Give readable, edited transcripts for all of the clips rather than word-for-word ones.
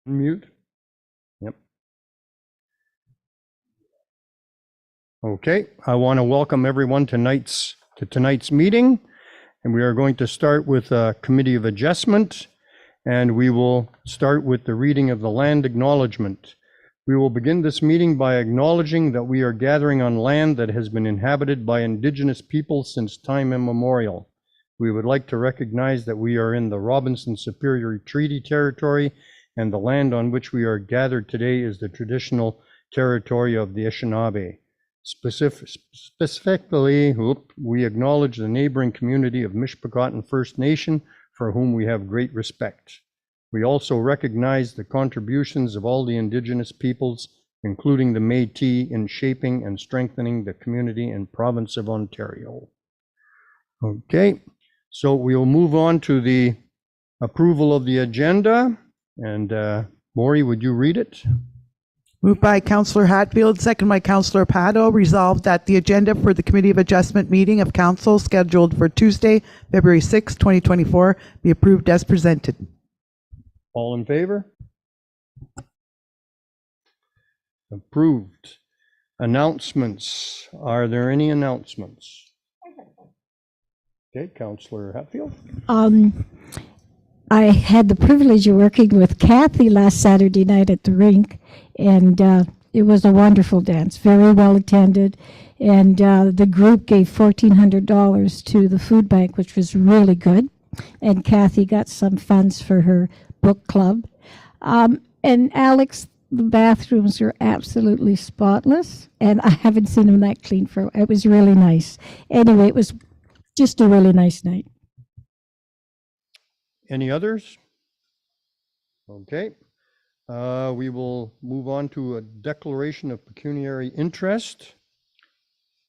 Mute. Yep. Okay, I want to welcome everyone to tonight's meeting, and we are going to start with a committee of adjustment, and we will start with the reading of the land acknowledgement. We will begin this meeting by acknowledging that we are gathering on land that has been inhabited by Indigenous people since time immemorial. We would like to recognize that we are in the Robinson Superior Treaty Territory, and the land on which we are gathered today is the traditional territory of the Anishinaabe. Specifically, we acknowledge the neighboring community of Mishpigotton First Nation, for whom we have great respect. We also recognize the contributions of all the Indigenous peoples, including the Métis, in shaping and strengthening the community and province of Ontario. Okay, so we'll move on to the approval of the agenda. And Maury, would you read it? Moved by Councillor Hatfield, second by Councillor Pado. Resolved that the agenda for the Committee of Adjustment meeting of Council scheduled for Tuesday, February 6, 2024 be approved as presented. All in favor? Approved. Announcements. Are there any announcements? Okay, Councillor Hatfield. I had the privilege of working with Kathy last Saturday night at the rink, and it was a wonderful dance, very well attended. And the group gave $1,400 to the food bank, which was really good. And Kathy got some funds for her book club. And Alex, the bathrooms are absolutely spotless, and I haven't seen them that clean for, it was really nice. Anyway, it was just a really nice night. Any others? Okay. We will move on to a declaration of pecuniary interest.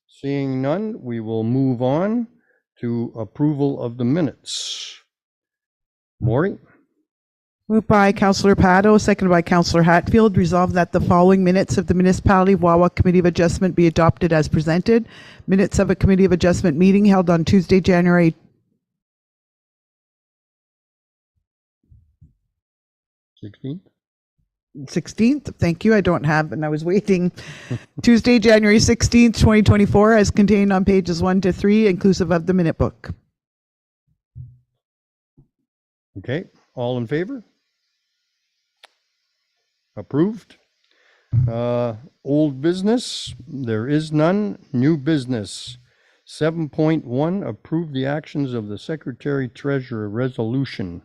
Seeing none, we will move on to approval of the minutes. Maury? Moved by Councillor Pado, seconded by Councillor Hatfield. Resolved that the following minutes of the Municipality of Wawa Committee of Adjustment be adopted as presented. Minutes of a Committee of Adjustment meeting held on Tuesday, January 16th. Thank you. I don't have, and I was waiting. Tuesday, January 16th, 2024, as contained on pages 1 to 3, inclusive of the minute book. Okay. All in favor? Approved. Old business, there is none. New business. 7.1, approve the actions of the Secretary Treasurer resolution.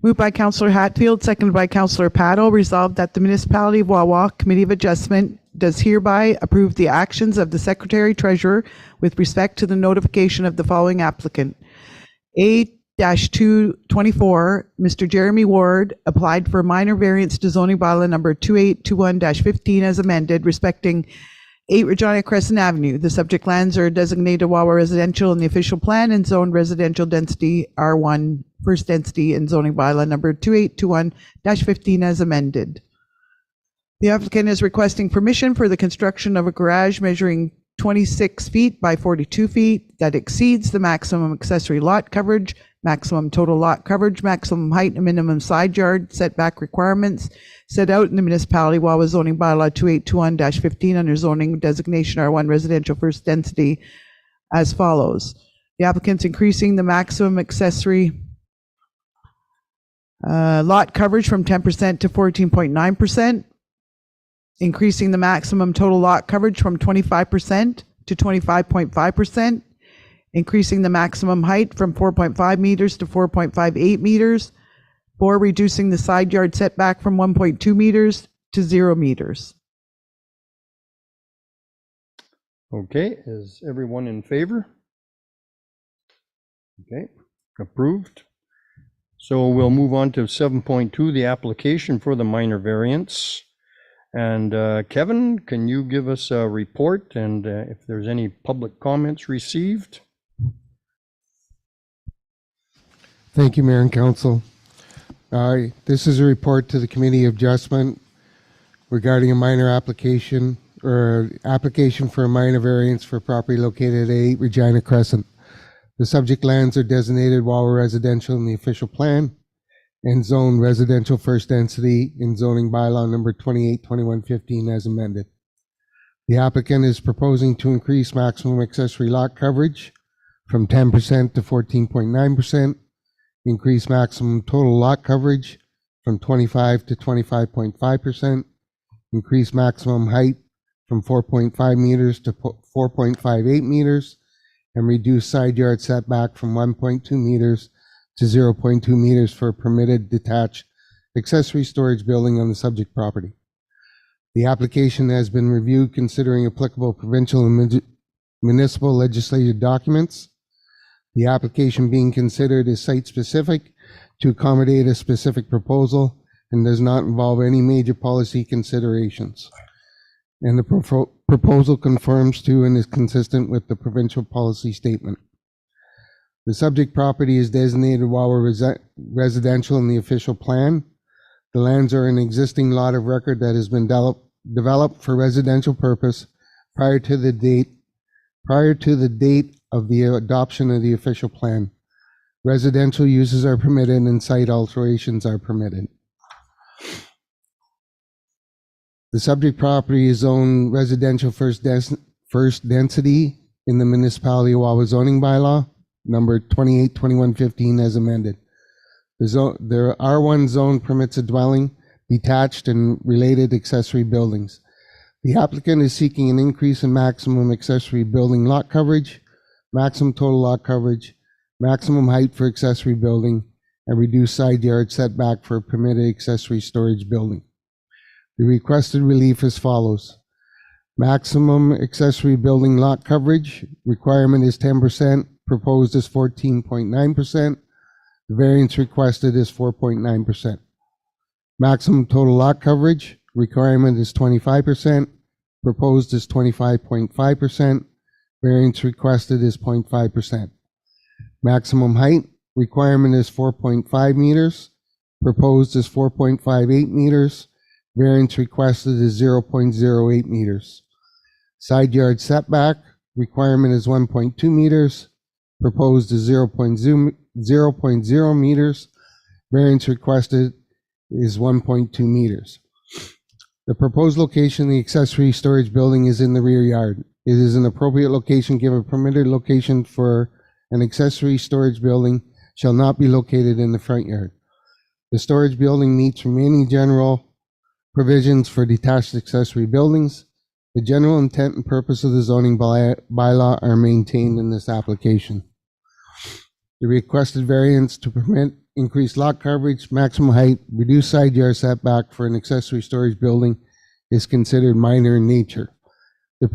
Moved by Councillor Hatfield, seconded by Councillor Pado. Resolved that the Municipality of Wawa Committee of Adjustment does hereby approve the actions of the Secretary Treasurer with respect to the notification of the following applicant. A-224, Mr. Jeremy Ward applied for minor variance to zoning bylaw number 2821-15 as amended, respecting 8 Regina Crescent Avenue. The subject lands are designated Wawa residential in the official plan and zoned residential density R1 first density in zoning bylaw number 2821-15 as amended. The applicant is requesting permission for the construction of a garage measuring 26 feet by 42 feet that exceeds the maximum accessory lot coverage, maximum total lot coverage, maximum height and minimum side yard setback requirements set out in the Municipality Wawa zoning bylaw 2821-15 under zoning designation R1 residential first density as follows. The applicant's increasing the maximum accessory lot coverage from 10% to 14.9%, increasing the maximum total lot coverage from 25% to 25.5%, increasing the maximum height from 4.5 meters to 4.58 meters, 4, reducing the side yard setback from 1.2 meters to 0 meters. Okay, is everyone in favor? Okay, approved. So we'll move on to 7.2, the application for the minor variance. And Kevin, can you give us a report and if there's any public comments received? Thank you, Mayor and Council. This is a report to the Committee of Adjustment regarding a minor application or application for a minor variance for property located at 8 Regina Crescent. The subject lands are designated Wawa residential in the official plan and zone residential first density in zoning bylaw number 28/2115 as amended. The applicant is proposing to increase maximum accessory lot coverage from 10% to 14.9%, increase maximum total lot coverage from 25 to 25.5%, increase maximum height from 4.5 meters to 4.58 meters, and reduce side yard setback from 1.2 meters to 0.2 meters for a permitted detached accessory storage building on the subject property. The application has been reviewed considering applicable provincial and municipal legislative documents. The application being considered is site-specific to accommodate a specific proposal and does not involve any major policy considerations. And the proposal conforms to and is consistent with the provincial policy statement. The subject property is designated Wawa residential in the official plan. The lands are an existing lot of record that has been developed for residential purpose prior to the date of the adoption of the official plan. Residential uses are permitted and site alterations are permitted. The subject property is zoned residential first density in the municipality of Wawa zoning bylaw number 28/2115 as amended. The R1 zone permits a dwelling, detached and related accessory buildings. The applicant is seeking an increase in maximum accessory building lot coverage, maximum total lot coverage, maximum height for accessory building, and reduced side yard setback for a permitted accessory storage building. The requested relief as follows. Maximum accessory building lot coverage requirement is 10%, proposed is 14.9%. The variance requested is 4.9%. Maximum total lot coverage requirement is 25%, proposed is 25.5%. Variance requested is 0.5%. Maximum height requirement is 4.5 meters, proposed is 4.58 meters. Variance requested is 0.08 meters. Side yard setback requirement is 1.2 meters, proposed is 0.0 meters. Variance requested is 1.2 meters. The proposed location of the accessory storage building is in the rear yard. It is an appropriate location given a permitted location for an accessory storage building shall not be located in the front yard. The storage building meets remaining general provisions for detached accessory buildings. The general intent and purpose of the zoning bylaw are maintained in this application. The requested variance to permit increased lot coverage, maximum height, reduced side yard setback for an accessory storage building is considered minor in nature. The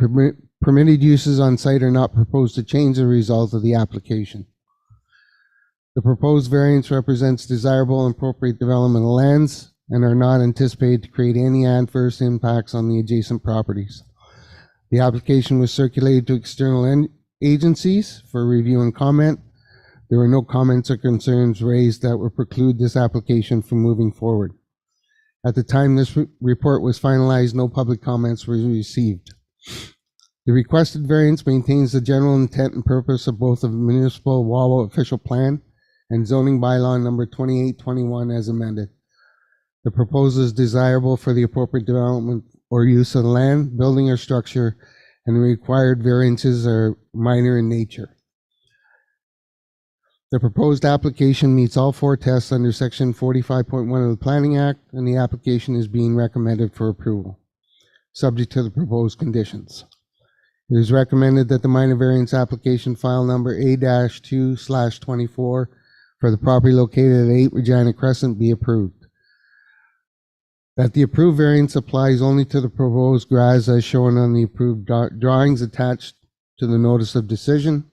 permitted uses on site are not proposed to change as a result of the application. The proposed variance represents desirable and appropriate development of lands and are not anticipated to create any adverse impacts on the adjacent properties. The application was circulated to external agencies for review and comment. There were no comments or concerns raised that would preclude this application from moving forward. At the time this report was finalized, no public comments were received. The requested variance maintains the general intent and purpose of both the municipal Wawa official plan and zoning bylaw number 28/21 as amended. The proposal is desirable for the appropriate development or use of the land, building, or structure, and the required variances are minor in nature. The proposed application meets all four tests under Section 45.1 of the Planning Act, and the application is being recommended for approval, subject to the proposed conditions. It is recommended that the minor variance application file number A-2/24 for the property located at 8 Regina Crescent be approved. That the approved variance applies only to the proposed garage as shown on the approved drawings attached to the notice of decision.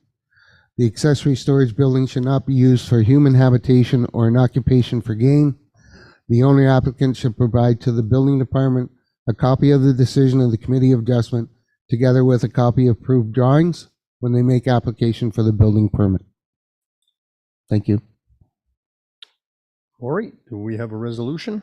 The accessory storage building should not be used for human habitation or an occupation for gain. The owner applicant should provide to the building department a copy of the decision of the Committee of Adjustment together with a copy of approved drawings when they make application for the building permit. Thank you. All right, do we have a resolution?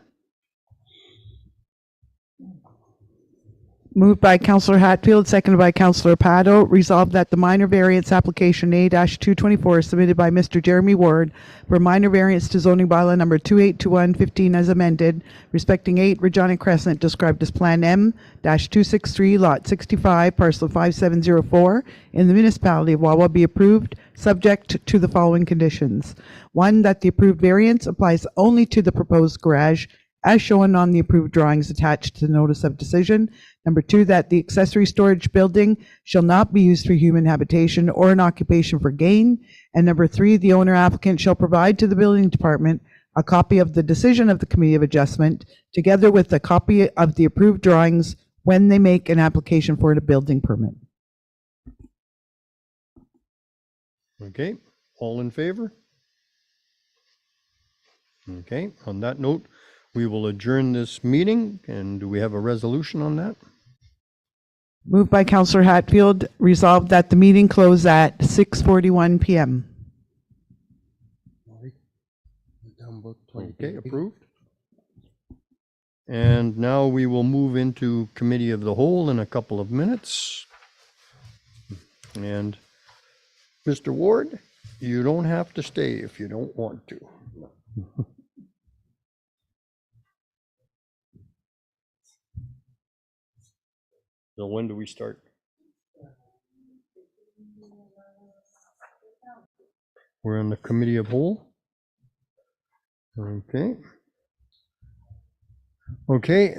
Moved by Councillor Hatfield, seconded by Councillor Pado. Resolved that the minor variance application A-224 submitted by Mr. Jeremy Ward for minor variance to zoning bylaw number 282115 as amended, respecting 8 Regina Crescent described as Plan M-263, Lot 65, Parcel 5704 in the municipality of Wawa be approved, subject to the following conditions. 1, that the approved variance applies only to the proposed garage as shown on the approved drawings attached to the notice of decision. Number 2, that the accessory storage building shall not be used for human habitation or an occupation for gain. And number 3, the owner applicant shall provide to the building department a copy of the decision of the Committee of Adjustment, together with a copy of the approved drawings when they make an application for a building permit. Okay, all in favor? Okay, on that note, we will adjourn this meeting, and do we have a resolution on that? Moved by Councillor Hatfield, resolved that the meeting close at 6:41 p.m. Okay, approved. And now we will move into Committee of the Whole in a couple of minutes. And Mr. Ward, you don't have to stay if you don't want to. So when do we start? We're in the Committee of Whole. Okay. Okay.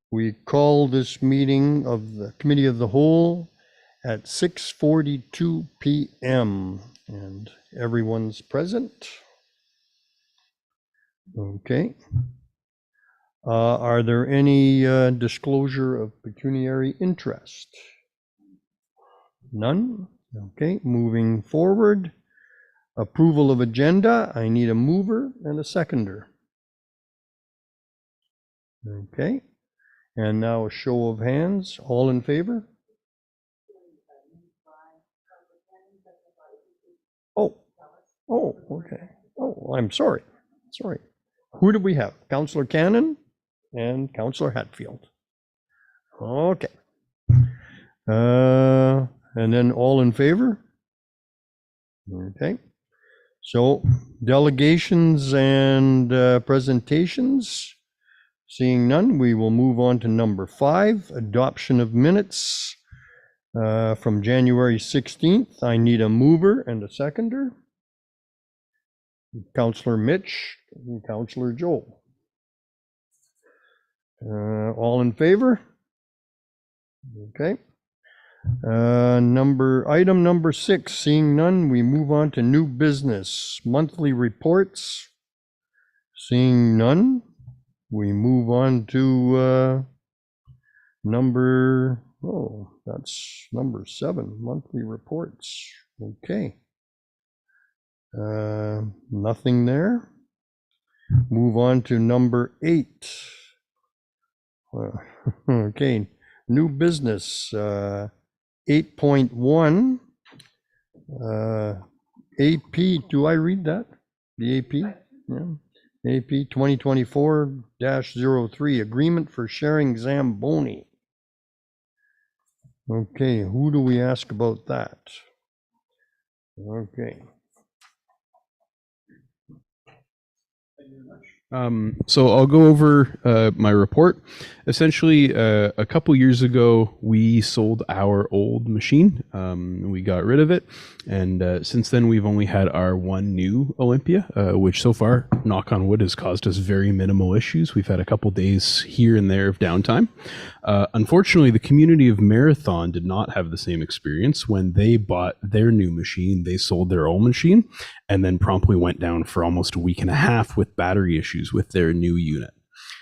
We call this meeting of the Committee of the Whole at 6:42 p.m. and everyone's present. Okay. Are there any disclosure of pecuniary interest? None? Okay, moving forward. Approval of agenda. I need a mover and a seconder. Okay, and now a show of hands. All in favor? Oh, okay. Oh, I'm sorry. Sorry. Who do we have? Councillor Cannon and Councillor Hatfield. Okay. And then all in favor? Okay. So delegations and presentations. Seeing none, we will move on to number 5, adoption of minutes from January 16th. I need a mover and a seconder. Councillor Mitch and Councillor Joel. All in favor? Okay. Item number 6, seeing none, we move on to new business, monthly reports. Seeing none, we move on to that's number 7, monthly reports. Okay. Nothing there. Move on to number 8. Okay, new business, 8.1. AP, do I read that? The AP? Yeah. AP 2024-03, agreement for sharing Zamboni. Okay, who do we ask about that? Okay. So I'll go over my report. Essentially, a couple years ago, we sold our old machine. We got rid of it. And since then, we've only had our one new Olympia, which so far, knock on wood, has caused us very minimal issues. We've had a couple days here and there of downtime. Unfortunately, the community of Marathon did not have the same experience. When they bought their new machine, they sold their old machine and then promptly went down for almost a week and a half with battery issues with their new unit.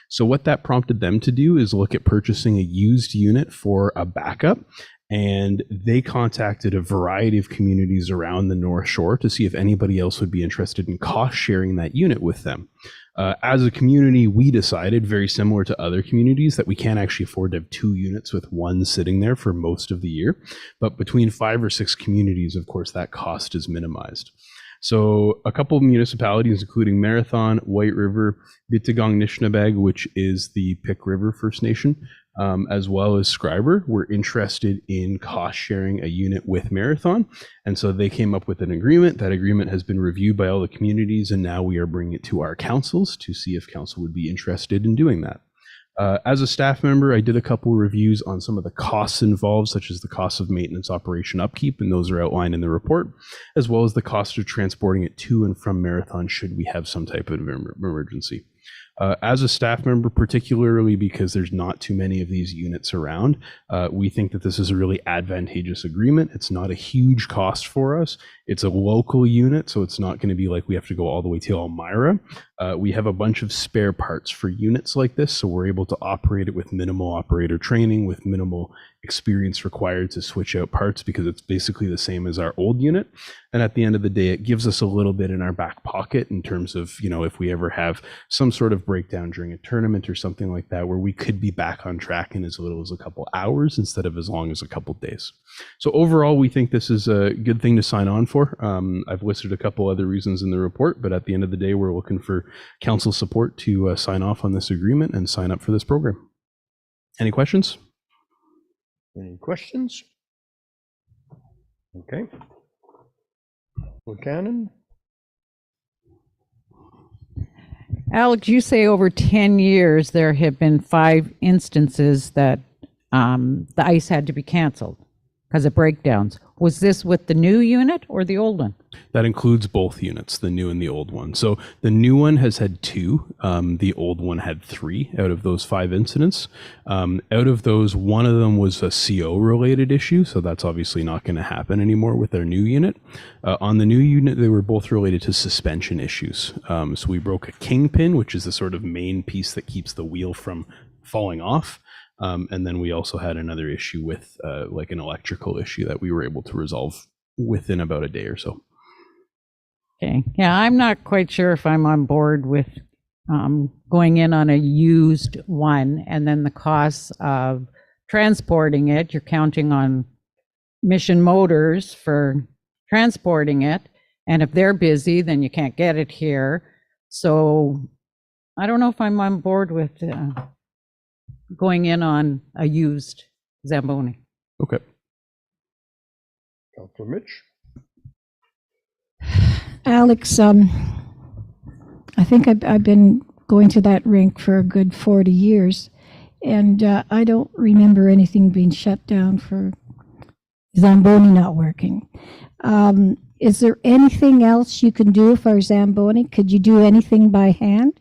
So what that prompted them to do is look at purchasing a used unit for a backup. And they contacted a variety of communities around the North Shore to see if anybody else would be interested in cost sharing that unit with them. As a community, we decided, very similar to other communities, that we can't actually afford to have 2 units with one sitting there for most of the year. But between 5 or 6 communities, of course, that cost is minimized. So a couple of municipalities, including Marathon, White River, Bittigong Nishnabeg, which is the Pick River First Nation, as well as Scriber, were interested in cost sharing a unit with Marathon. And so they came up with an agreement. That agreement has been reviewed by all the communities, and now we are bringing it to our councils to see if council would be interested in doing that. As a staff member, I did a couple reviews on some of the costs involved, such as the cost of maintenance, operation, upkeep, and those are outlined in the report, as well as the cost of transporting it to and from Marathon should we have some type of emergency. As a staff member, particularly because there's not too many of these units around, we think that this is a really advantageous agreement. It's not a huge cost for us. It's a local unit, so it's not going to be like we have to go all the way to Elmira. We have a bunch of spare parts for units like this, so we're able to operate it with minimal operator training, with minimal experience required to switch out parts, because it's basically the same as our old unit. And at the end of the day, it gives us a little bit in our back pocket in terms of, if we ever have some sort of breakdown during a tournament or something like that, where we could be back on track in as little as a couple hours instead of as long as a couple days. So overall, we think this is a good thing to sign on for. I've listed a couple other reasons in the report, but at the end of the day, we're looking for council support to sign off on this agreement and sign up for this program. Any questions? Any questions? Okay. Buchanan? Alex, you say over 10 years there have been 5 instances that the ice had to be canceled because of breakdowns. Was this with the new unit or the old one? That includes both units, the new and the old one. So the new one has had 2. The old one had 3 out of those 5 incidents. Out of those, one of them was a CO related issue. So that's obviously not going to happen anymore with our new unit. On the new unit, they were both related to suspension issues. So we broke a kingpin, which is the sort of main piece that keeps the wheel from falling off. And then we also had another issue with like an electrical issue that we were able to resolve within about a day or so. Okay. Yeah, I'm not quite sure if I'm on board with going in on a used one and then the costs of transporting it. You're counting on Mission Motors for transporting it. And if they're busy, then you can't get it here. So I don't know if I'm on board with going in on a used Zamboni. Okay. Councillor Mitch? Alex, I think I've been going to that rink for a good 40 years, and I don't remember anything being shut down for Zamboni not working. Is there anything else you can do for Zamboni? Could you do anything by hand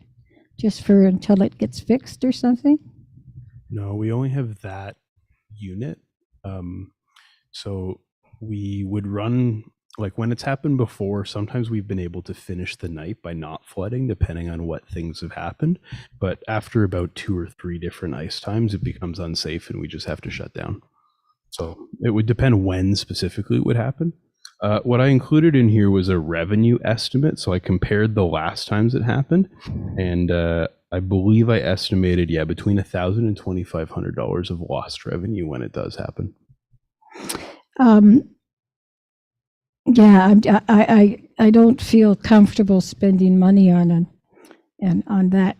just for until it gets fixed or something? No, we only have that unit. So we would run, like when it's happened before, sometimes we've been able to finish the night by not flooding, depending on what things have happened. But after about 2 or 3 different ice times, it becomes unsafe and we just have to shut down. So it would depend when specifically it would happen. What I included in here was a revenue estimate. So I compared the last times it happened, and I believe I estimated, between $1,000 and $2,500 of lost revenue when it does happen. I don't feel comfortable spending money on that.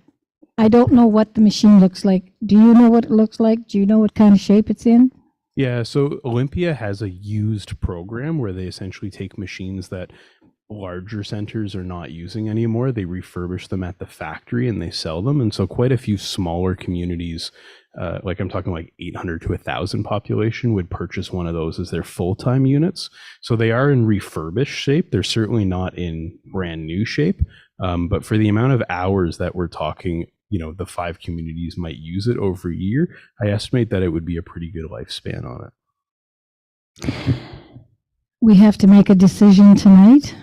I don't know what the machine looks like. Do you know what it looks like? Do you know what kind of shape it's in? Yeah, so Olympia has a used program where they essentially take machines that larger centers are not using anymore. They refurbish them at the factory and they sell them. And so quite a few smaller communities, like I'm talking like 800 to 1,000 population, would purchase one of those as their full-time units. So they are in refurbished shape. They're certainly not in brand new shape. But for the amount of hours that we're talking, the 5 communities might use it over a year, I estimate that it would be a pretty good lifespan on it. We have to make a decision tonight.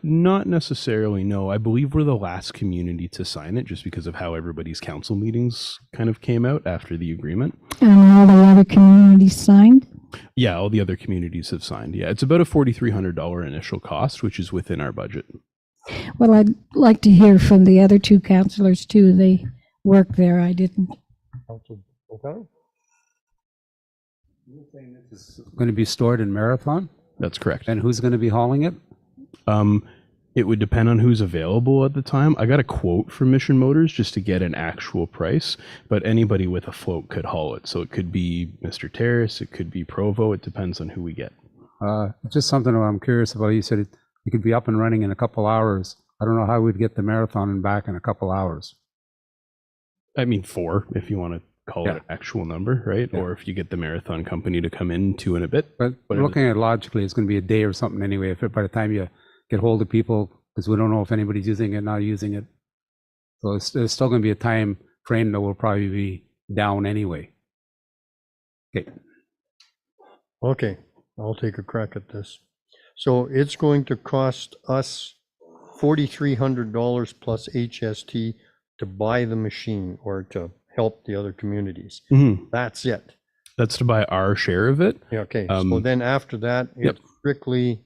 Not necessarily, no. I believe we're the last community to sign it just because of how everybody's council meetings kind of came out after the agreement. And all the other communities signed? Yeah, all the other communities have signed. Yeah, it's about a $4,300 initial cost, which is within our budget. Well, I'd like to hear from the other 2 councillors too. They work there. I didn't. Councillor O'Connor? You're saying this is going to be stored in Marathon? That's correct. And who's going to be hauling it? It would depend on who's available at the time. I got a quote from Mission Motors just to get an actual price, but anybody with a float could haul it. So it could be Mr. Terrace, it could be Provo. It depends on who we get. Just something I'm curious about. You said it could be up and running in a couple hours. I don't know how we'd get the marathon and back in a couple hours. I mean, 4, if you want to call it Yeah. an actual number, right? Yeah. Or if you get the marathon company to come in 2 and a bit. But Whatever. looking at it logically, it's going to be a day or something anyway. If by the time you get hold of people, because we don't know if anybody's using it, not using it. So there's still going to be a time frame that will probably be down anyway. Okay. Okay, I'll take a crack at this. So it's going to cost us $4,300 plus HST to buy the machine or to help the other communities. Mhm. That's it. That's to buy our share of it. Yeah, okay, so then after that, Yep. it's strictly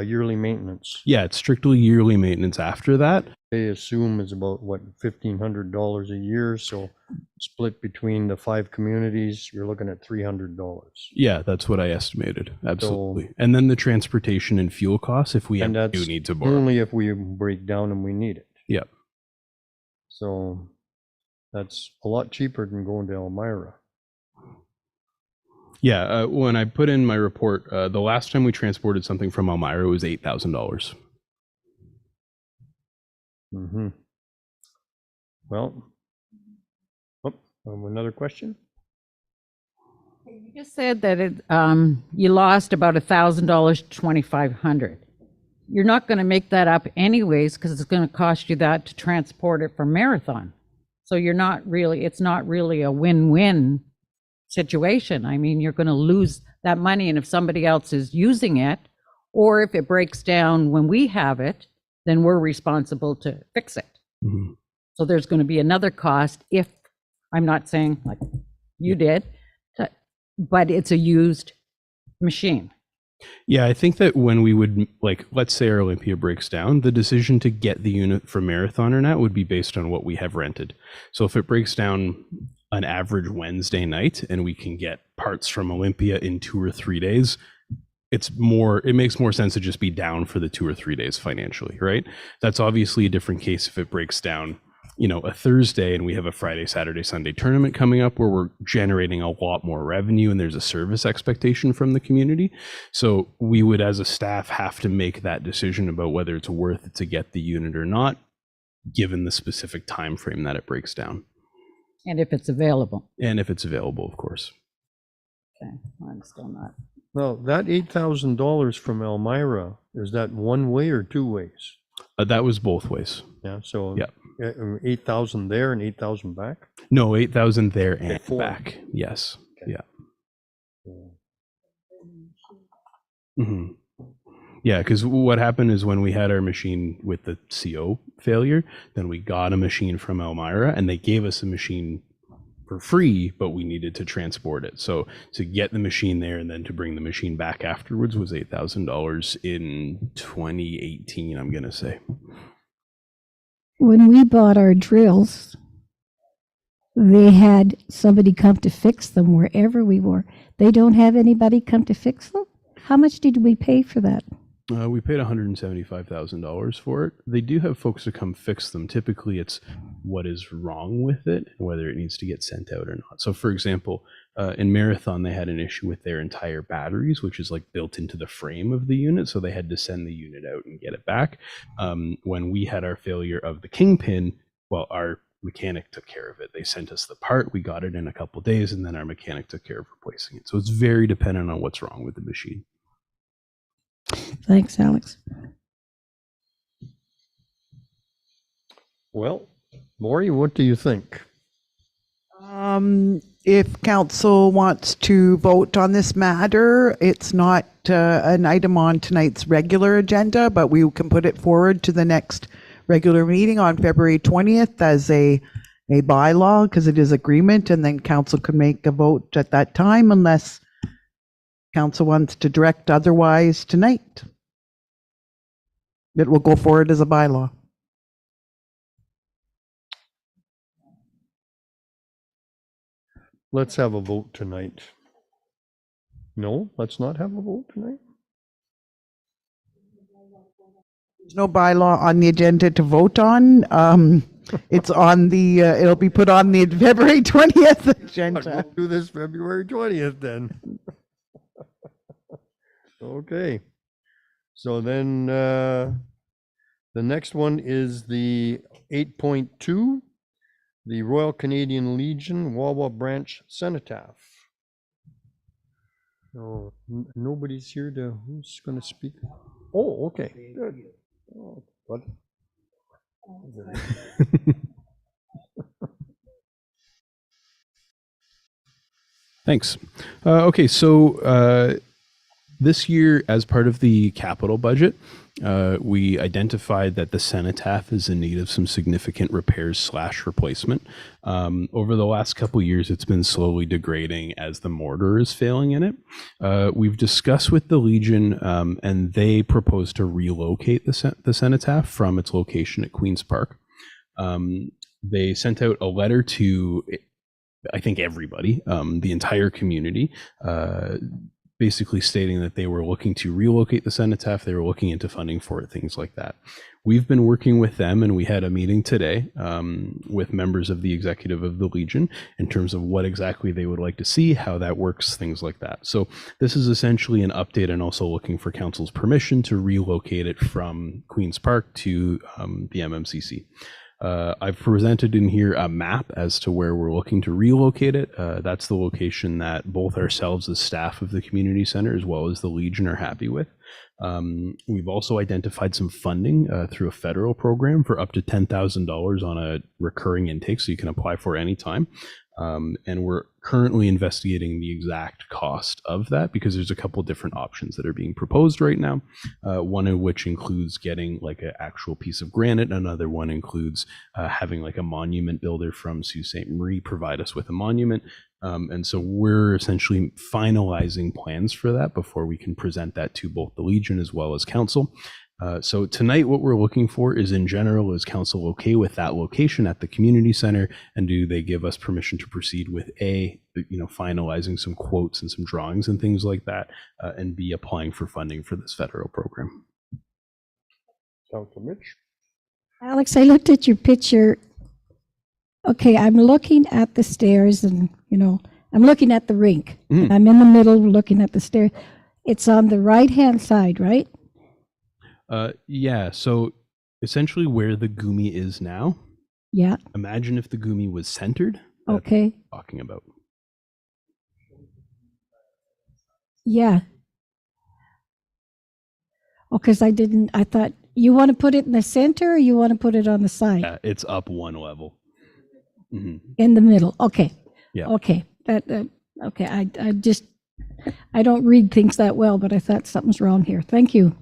yearly maintenance. Yeah, it's strictly yearly maintenance after that. They assume is about, what, $1,500 a year, so split between the 5 communities, you're looking at $300. Yeah, that's what I estimated. Absolutely. And then the transportation and fuel costs if we And ever that's do need to borrow. only if we break down and we need it. Yep. So that's a lot cheaper than going to Elmira. Yeah, when I put in my report, the last time we transported something from Elmira was $8,000. Mm-hmm. Well, another question? You just said that you lost about $1,000 to 2,500. You're not going to make that up anyways because it's going to cost you that to transport it from Marathon. So it's not really a win-win situation. I mean, you're going to lose that money, and if somebody else is using it, or if it breaks down when we have it, then we're responsible to fix it. Mhm. So there's going to be another cost if, I'm not saying like you did, but it's a used machine. Yeah, I think that when we would, like, let's say our Olympia breaks down, the decision to get the unit for Marathon or not would be based on what we have rented. So if it breaks down an average Wednesday night and we can get parts from Olympia in 2 or 3 days, it makes more sense to just be down for the 2 or 3 days financially, right? That's obviously a different case if it breaks down, a Thursday and we have a Friday, Saturday, Sunday tournament coming up where we're generating a lot more revenue and there's a service expectation from the community. So we would, as a staff, have to make that decision about whether it's worth it to get the unit or not, given the specific time frame that it breaks down. And if it's available. And if it's available, of course. Okay, I'm still not. Well, that $8,000 from Elmira, is that one way or two ways? That was both ways. Yeah, so Yeah. 8,000 there and 8,000 back? No, 8,000 there and 4. back. Yes. Okay. Yeah. hmm Yeah, because what happened is when we had our machine with the CO failure, then we got a machine from Elmira and they gave us a machine for free, but we needed to transport it. So to get the machine there and then to bring the machine back afterwards was $8,000 in 2018, I'm going to say. When we bought our drills, they had somebody come to fix them wherever we were. They don't have anybody come to fix them? How much did we pay for that? We paid $175,000 for it. They do have folks to come fix them. Typically, it's what is wrong with it and whether it needs to get sent out or not. So, for example, in Marathon, they had an issue with their entire batteries, which is like built into the frame of the unit. So they had to send the unit out and get it back. When we had our failure of the Kingpin, well, our mechanic took care of it. They sent us the part. We got it in a couple days, and then our mechanic took care of replacing it. So it's very dependent on what's wrong with the machine. Thanks, Alex. Well, Maury, what do you think? If council wants to vote on this matter, it's not an item on tonight's regular agenda, but we can put it forward to the next regular meeting on February 20th as a bylaw, because it is agreement, and then council can make a vote at that time unless council wants to direct otherwise tonight. It will go forward as a bylaw. Let's have a vote tonight. No, let's not have a vote tonight? There's no bylaw on the agenda to vote on. It's on the, it'll be put on the February 20th agenda. We'll do this February 20th then. Okay. So then, the next one is the 8.2, the Royal Canadian Legion Wawa Branch Cenotaph. Oh, nobody's here to, who's going to speak? Oh, okay, good. Oh, what? Thanks. Okay, so this year, as part of the capital budget, we identified that the cenotaph is in need of some significant repairs / replacement. Over the last couple years, it's been slowly degrading as the mortar is failing in it. We've discussed with the Legion, and they propose to relocate the cenotaph from its location at Queen's Park. They sent out a letter to, I think, everybody, the entire community, basically stating that they were looking to relocate the cenotaph, they were looking into funding for it, things like that. We've been working with them, and we had a meeting today with members of the executive of the Legion in terms of what exactly they would like to see, how that works, things like that. So this is essentially an update and also looking for council's permission to relocate it from Queen's Park to the MMCC. I've presented in here a map as to where we're looking to relocate it. That's the location that both ourselves as staff of the community center as well as the Legion are happy with. We've also identified some funding through a federal program for up to $10,000 on a recurring intake, so you can apply for any time. And we're currently investigating the exact cost of that because there's a couple different options that are being proposed right now. One of which includes getting like an actual piece of granite. Another one includes having like a monument builder from Sault Ste. Marie provide us with a monument. And so we're essentially finalizing plans for that before we can present that to both the Legion as well as council. So tonight, what we're looking for is, in general, is council okay with that location at the community center, and do they give us permission to proceed with finalizing some quotes and some drawings and things like that, and B, applying for funding for this federal program. Councilor Mitch? Alex, I looked at your picture. Okay, I'm looking at the stairs and, I'm looking at the rink. Mhm. I'm in the middle looking at the stairs. It's on the right-hand side, right? Yeah, so essentially where the Gumi is now, Yeah, imagine if the Gumi was centered. That's okay. what I'm talking about. Yeah. Oh, because I thought, you want to put it in the center or you want to put it on the side? Yeah, it's up one level. Mhm. In the middle, okay. Yeah. Okay, okay, I don't read things that well, but I thought something's wrong here. Thank you.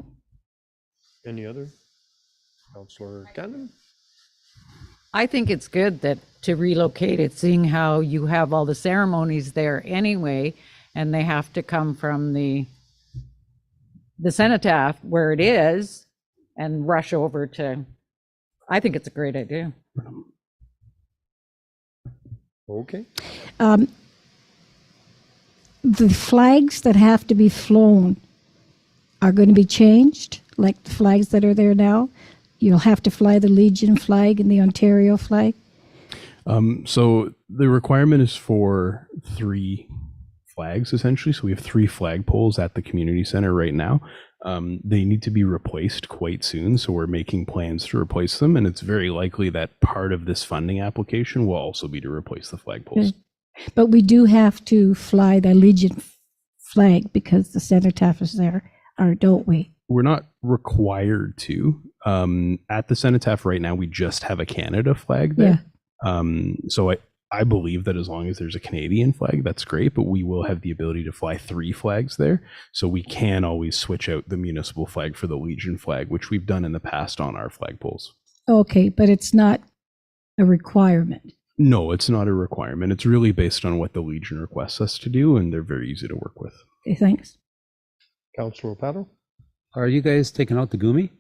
Any other? Councilor Cannon? I think it's good that to relocate it, seeing how you have all the ceremonies there anyway, and they have to come from the cenotaph where it is and rush over to, I think it's a great idea. Okay. The flags that have to be flown are going to be changed, like the flags that are there now. You'll have to fly the Legion flag and the Ontario flag. So the requirement is for 3 flags, essentially. So we have 3 flagpoles at the community center right now. They need to be replaced quite soon, so we're making plans to replace them, and it's very likely that part of this funding application will also be to replace the flagpoles. But we do have to fly the Legion flag because the cenotaph is there, or don't we? We're not required to. At the cenotaph right now, we just have a Canada flag there. So I believe that as long as there's a Canadian flag, that's great, but we will have the ability to fly 3 flags there. So we can always switch out the municipal flag for the Legion flag, which we've done in the past on our flagpoles. Okay, but it's not a requirement. No, it's not a requirement. It's really based on what the Legion requests us to do, and they're very easy to work with. Okay, thanks. Councilor Pato? Are you guys taking out the Gumi?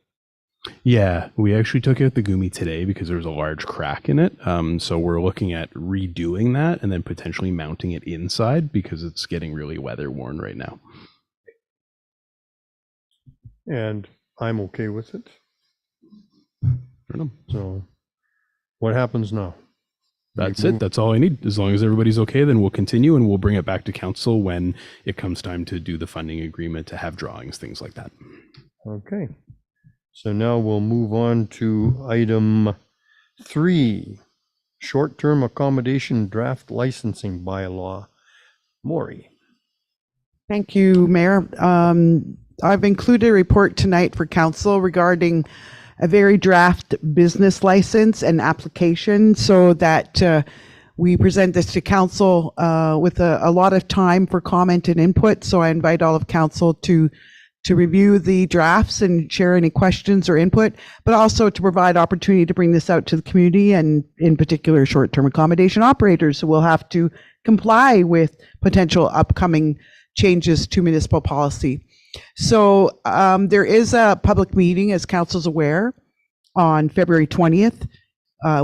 Yeah, we actually took out the Gumi today because there was a large crack in it. So we're looking at redoing that and then potentially mounting it inside because it's getting really weather worn right now. And I'm okay with it. I don't know. So what happens now? That's it. That's all I need. As long as everybody's okay, then we'll continue and we'll bring it back to council when it comes time to do the funding agreement, to have drawings, things like that. Okay. So now we'll move on to item 3, short-term accommodation draft licensing bylaw. Maury. Thank you, Mayor. I've included a report tonight for council regarding a very draft business license and application so that we present this to council with a lot of time for comment and input. So I invite all of council to review the drafts and share any questions or input, but also to provide opportunity to bring this out to the community and in particular short-term accommodation operators who will have to comply with potential upcoming changes to municipal policy. So there is a public meeting, as council's aware, on February 20th,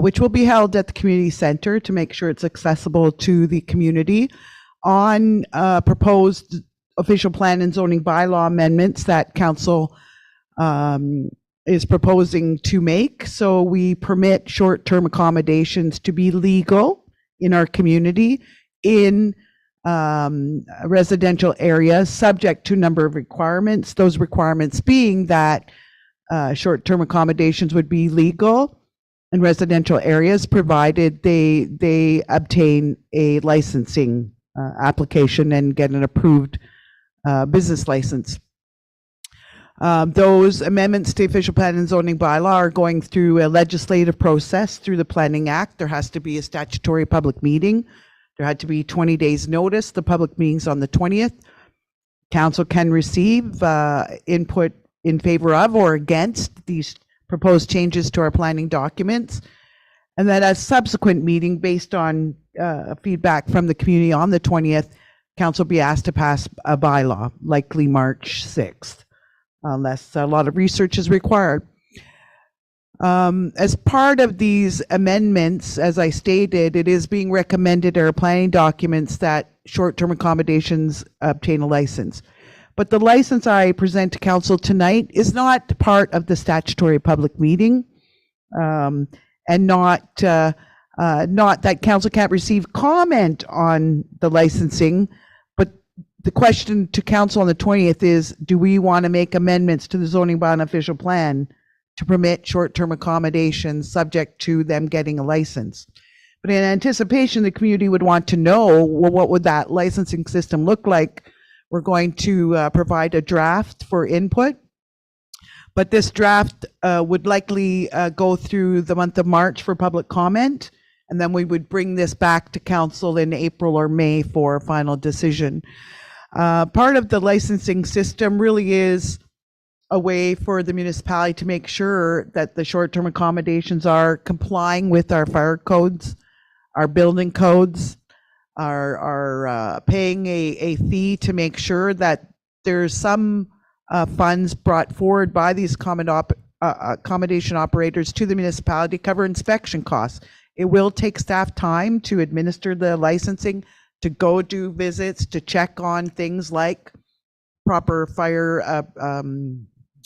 which will be held at the community center to make sure it's accessible to the community on proposed official plan and zoning bylaw amendments that council is proposing to make. So we permit short-term accommodations to be legal in our community in residential areas, subject to a number of requirements. Those requirements being that short-term accommodations would be legal in residential areas, provided they obtain a licensing application and get an approved business license. Those amendments to the official plan and zoning bylaw are going through a legislative process through the Planning Act. There has to be a statutory public meeting. There had to be 20 days notice. The public meeting's on the 20th. Council can receive input in favor of or against these proposed changes to our planning documents. And then a subsequent meeting based on feedback from the community on the 20th, council will be asked to pass a bylaw, likely March 6th, unless a lot of research is required. As part of these amendments, as I stated, it is being recommended in our planning documents that short-term accommodations obtain a license. But the license I present to council tonight is not part of the statutory public meeting, and not that council can't receive comment on the licensing. But the question to council on the 20th is, do we want to make amendments to the zoning bylaw and official plan to permit short-term accommodations subject to them getting a license? But in anticipation, the community would want to know, well, what would that licensing system look like? We're going to provide a draft for input, but this draft would likely go through the month of March for public comment, and then we would bring this back to council in April or May for a final decision. Part of the licensing system really is a way for the municipality to make sure that the short-term accommodations are complying with our fire codes, our building codes, are paying a fee to make sure that there's some funds brought forward by these accommodation operators to the municipality to cover inspection costs. It will take staff time to administer the licensing, to go do visits, to check on things like proper fire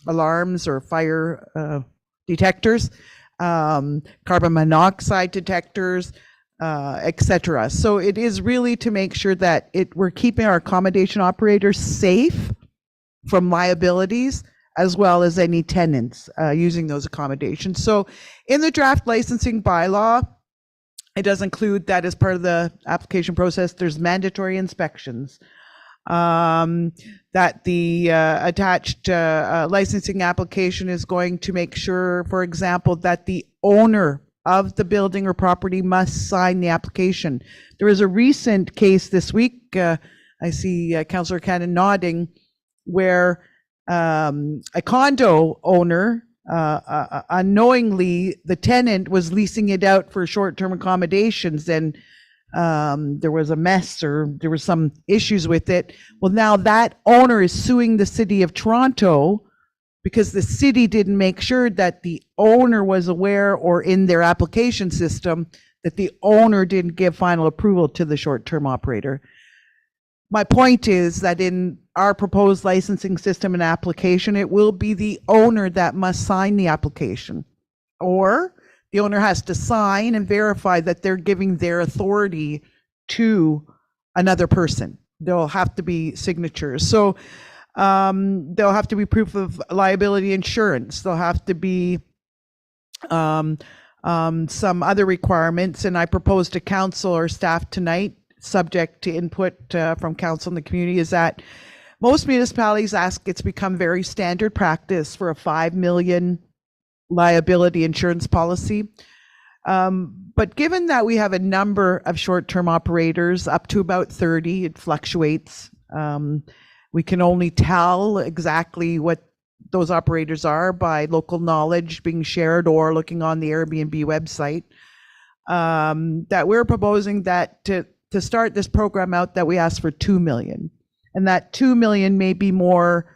alarms or fire detectors, carbon monoxide detectors, etc. So it is really to make sure that we're keeping our accommodation operators safe from liabilities, as well as any tenants using those accommodations. So in the draft licensing bylaw, it does include that as part of the application process, there's mandatory inspections, that the attached licensing application is going to make sure, for example, that the owner of the building or property must sign the application. There is a recent case this week, I see Councillor Cannon nodding, where a condo owner, unknowingly, the tenant was leasing it out for short-term accommodations, and there was a mess, or there were some issues with it. Well, now that owner is suing the City of Toronto because the city didn't make sure that the owner was aware, or in their application system, that the owner didn't give final approval to the short-term operator. My point is that in our proposed licensing system and application, it will be the owner that must sign the application. Or the owner has to sign and verify that they're giving their authority to another person. There'll have to be signatures. So there'll have to be proof of liability insurance. There'll have to be some other requirements. And I propose to council or staff tonight, subject to input from council and the community, is that most municipalities ask, it's become very standard practice for a 5 million liability insurance policy. But given that we have a number of short-term operators, up to about 30, it fluctuates. We can only tell exactly what those operators are by local knowledge being shared or looking on the Airbnb website. That we're proposing that to start this program out, that we ask for 2 million. And that 2 million may be more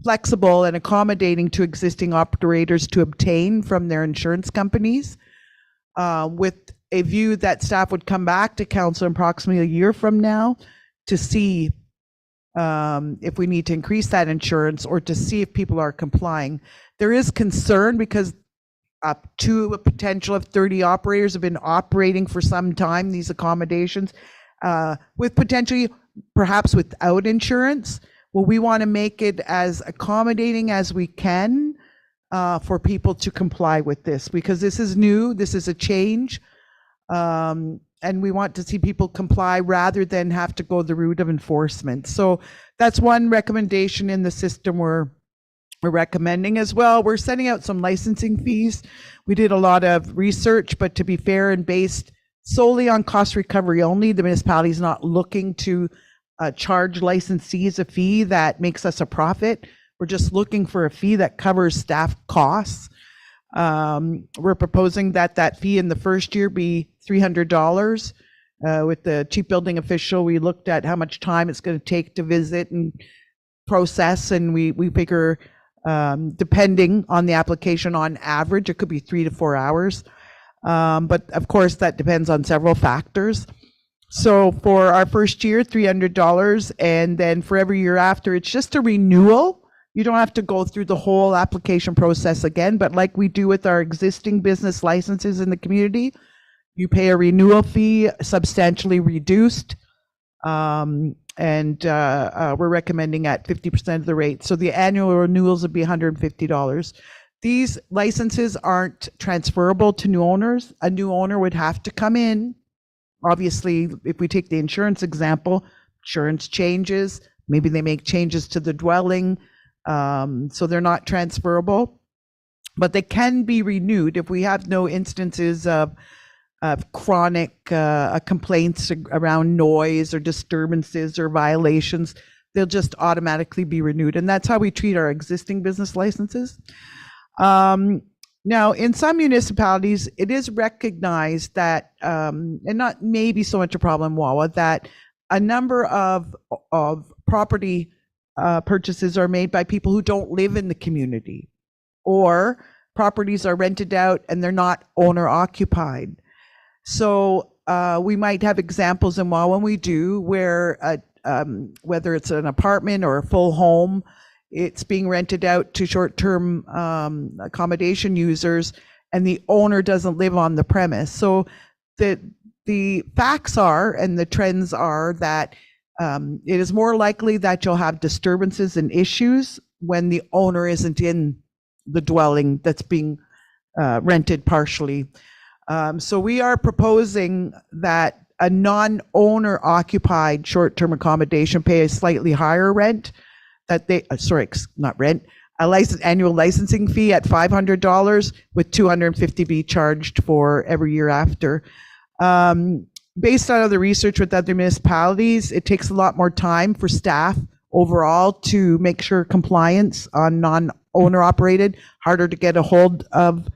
flexible and accommodating to existing operators to obtain from their insurance companies, with a view that staff would come back to council approximately a year from now to see if we need to increase that insurance or to see if people are complying. There is concern because up to a potential of 30 operators have been operating for some time, these accommodations, with potentially perhaps without insurance. Well, we want to make it as accommodating as we can for people to comply with this, because this is new, this is a change, and we want to see people comply rather than have to go the route of enforcement. So that's one recommendation in the system we're recommending as well. We're sending out some licensing fees. We did a lot of research, but to be fair and based solely on cost recovery only, the municipality is not looking to charge licensees a fee that makes us a profit. We're just looking for a fee that covers staff costs. We're proposing that fee in the first year be $300. With the chief building official, we looked at how much time it's going to take to visit and process, and we figure depending on the application, on average, it could be 3 to 4 hours. But of course, that depends on several factors. So for our first year, $300, and then for every year after, it's just a renewal. You don't have to go through the whole application process again, but like we do with our existing business licenses in the community, you pay a renewal fee, substantially reduced, and we're recommending at 50% of the rate. So the annual renewals would be $150. These licenses aren't transferable to new owners. A new owner would have to come in. Obviously, if we take the insurance example, insurance changes, maybe they make changes to the dwelling, so they're not transferable, but they can be renewed if we have no instances of chronic complaints around noise or disturbances or violations. They'll just automatically be renewed, and that's how we treat our existing business licenses. Now, in some municipalities, it is recognized that, and not maybe so much a problem in Wawa, that a number of property purchases are made by people who don't live in the community, or properties are rented out and they're not owner occupied. So we might have examples in Wawa, and we do, where whether it's an apartment or a full home, it's being rented out to short-term accommodation users, and the owner doesn't live on the premise. So the facts are, and the trends are, that it is more likely that you'll have disturbances and issues when the owner isn't in the dwelling that's being rented partially. So we are proposing that a non-owner occupied short-term accommodation pay a slightly higher rent, that they, not rent, annual licensing fee at $500, with $250 be charged for every year after. Based on other research with other municipalities, it takes a lot more time for staff overall to make sure compliance on non-owner operated, harder to get a hold of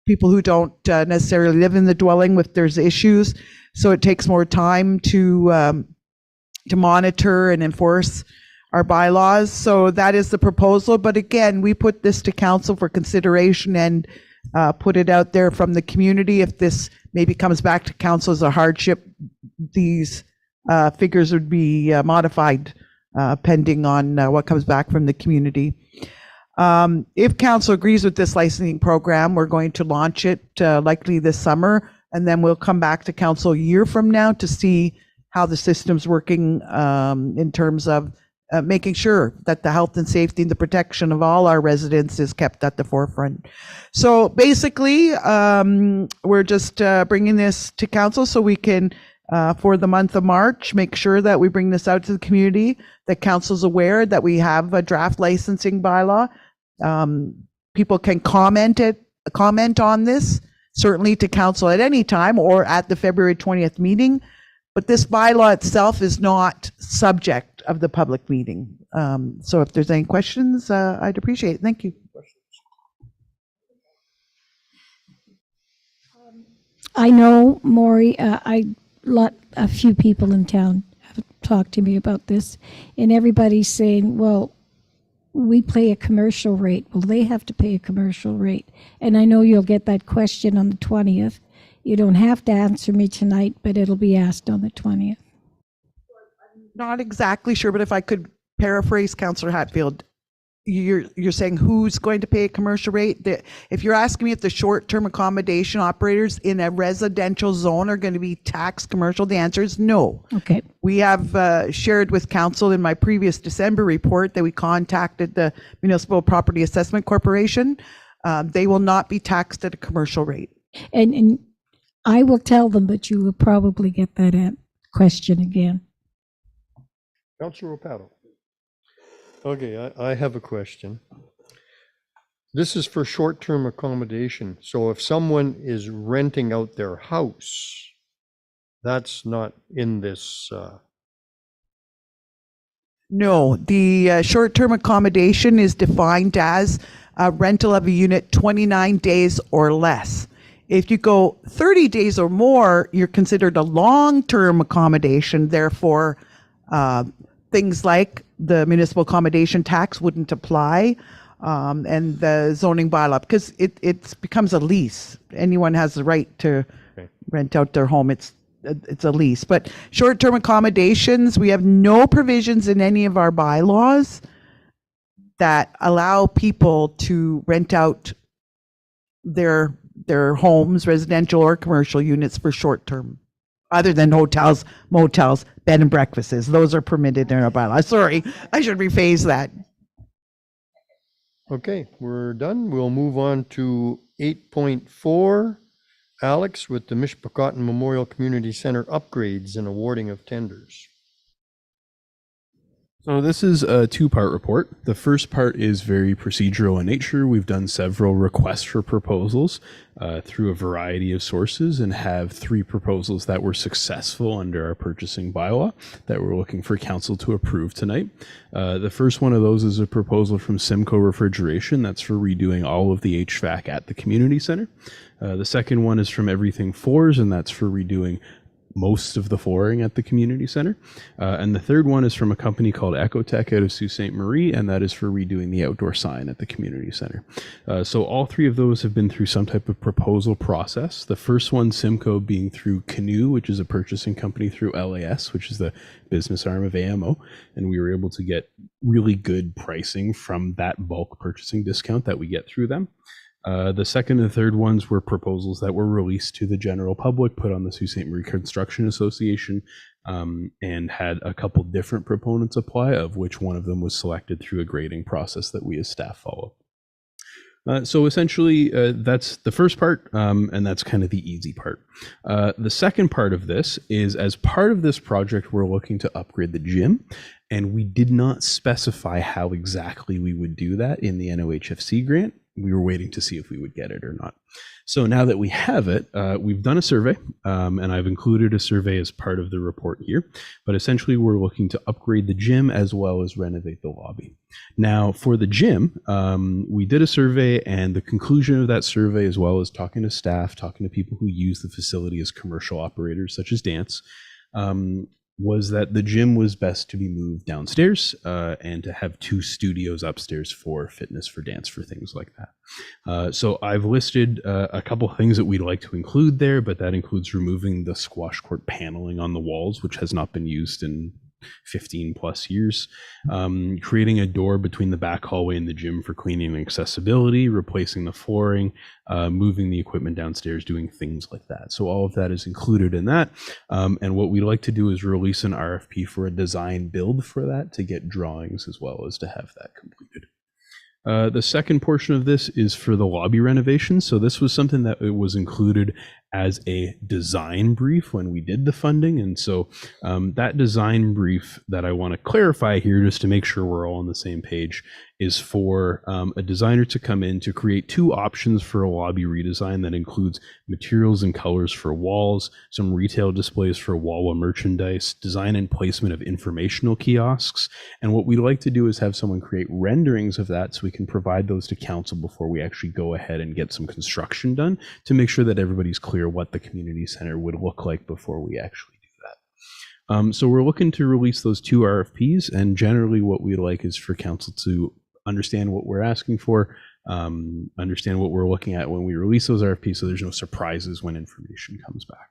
people who don't necessarily live in the dwelling if there's issues. So it takes more time to monitor and enforce our bylaws. So that is the proposal. But again, we put this to council for consideration and put it out there from the community. If this maybe comes back to council as a hardship, these figures would be modified pending on what comes back from the community. If council agrees with this licensing program, we're going to launch it likely this summer, and then we'll come back to council a year from now to see how the system's working in terms of making sure that the health and safety and the protection of all our residents is kept at the forefront. So basically, we're just bringing this to council so we can, for the month of March, make sure that we bring this out to the community, that council's aware that we have a draft licensing bylaw. People can comment on this, certainly to council at any time or at the February 20th meeting. But this bylaw itself is not subject of the public meeting. So if there's any questions, I'd appreciate it. Thank you. I know, Maury, a few people in town have talked to me about this, and everybody's saying, well, we pay a commercial rate. Well, they have to pay a commercial rate. And I know you'll get that question on the 20th. You don't have to answer me tonight, but it'll be asked on the 20th. Not exactly sure, but if I could paraphrase Councillor Hatfield, you're saying who's going to pay a commercial rate? If you're asking me if the short-term accommodation operators in a residential zone are going to be taxed commercial, the answer is no. Okay. We have shared with council in my previous December report that we contacted the Municipal Property Assessment Corporation. They will not be taxed at a commercial rate. And I will tell them, but you will probably get that question again. Councilor Rapato. Okay, I have a question. This is for short-term accommodation. So if someone is renting out their house, that's not in this. No, the short-term accommodation is defined as a rental of a unit 29 days or less. If you go 30 days or more, you're considered a long-term accommodation. Therefore, things like the municipal accommodation tax wouldn't apply, and the zoning bylaw, because it becomes a lease. Anyone has the right to rent out their home. It's a lease. But short-term accommodations, we have no provisions in any of our bylaws that allow people to rent out their homes, residential or commercial units for short-term, other than hotels, motels, bed and breakfasts. Those are permitted in our bylaws. Sorry, I should rephrase that. Okay, we're done. We'll move on to 8.4. Alex with the Mishpachatan Memorial Community Center upgrades and awarding of tenders. So this is a two-part report. The first part is very procedural in nature. We've done several requests for proposals through a variety of sources and have 3 proposals that were successful under our purchasing bylaw that we're looking for council to approve tonight. The first one of those is a proposal from Simcoe Refrigeration. That's for redoing all of the HVAC at the community center. The second one is from Everything Floors, and that's for redoing most of the flooring at the community center. And the third one is from a company called Ecotech out of Sault Ste. Marie, and that is for redoing the outdoor sign at the community center. So all 3 of those have been through some type of proposal process. The first one, Simcoe, being through Canoe, which is a purchasing company through LAS, which is the business arm of AMO. And we were able to get really good pricing from that bulk purchasing discount that we get through them. The second and third ones were proposals that were released to the general public, put on the Sault Ste. Marie Construction Association, and had a couple different proponents apply, of which one of them was selected through a grading process that we as staff follow. So essentially, that's the first part, and that's kind of the easy part. The second part of this is, as part of this project, we're looking to upgrade the gym, and we did not specify how exactly we would do that in the NOHFC grant. We were waiting to see if we would get it or not. So now that we have it, we've done a survey, and I've included a survey as part of the report here. But essentially, we're looking to upgrade the gym as well as renovate the lobby. Now, for the gym, we did a survey, and the conclusion of that survey, as well as talking to staff, talking to people who use the facility as commercial operators, such as Dance, was that the gym was best to be moved downstairs and to have 2 studios upstairs for fitness, for dance, for things like that. So I've listed a couple things that we'd like to include there, but that includes removing the squash court paneling on the walls, which has not been used in 15 plus years, creating a door between the back hallway and the gym for cleaning and accessibility, replacing the flooring, moving the equipment downstairs, doing things like that. So all of that is included in that. And what we'd like to do is release an RFP for a design build for that, to get drawings as well as to have that completed. The second portion of this is for the lobby renovation. So this was something that was included as a design brief when we did the funding. And so that design brief that I want to clarify here, just to make sure we're all on the same page, is for a designer to come in to create 2 options for a lobby redesign that includes materials and colors for walls, some retail displays for wall merchandise, design and placement of informational kiosks. And what we'd like to do is have someone create renderings of that so we can provide those to council before we actually go ahead and get some construction done, to make sure that everybody's clear what the community center would look like before we actually do that. So we're looking to release those 2 RFPs, and generally what we'd like is for council to understand what we're asking for, understand what we're looking at when we release those RFPs, so there's no surprises when information comes back.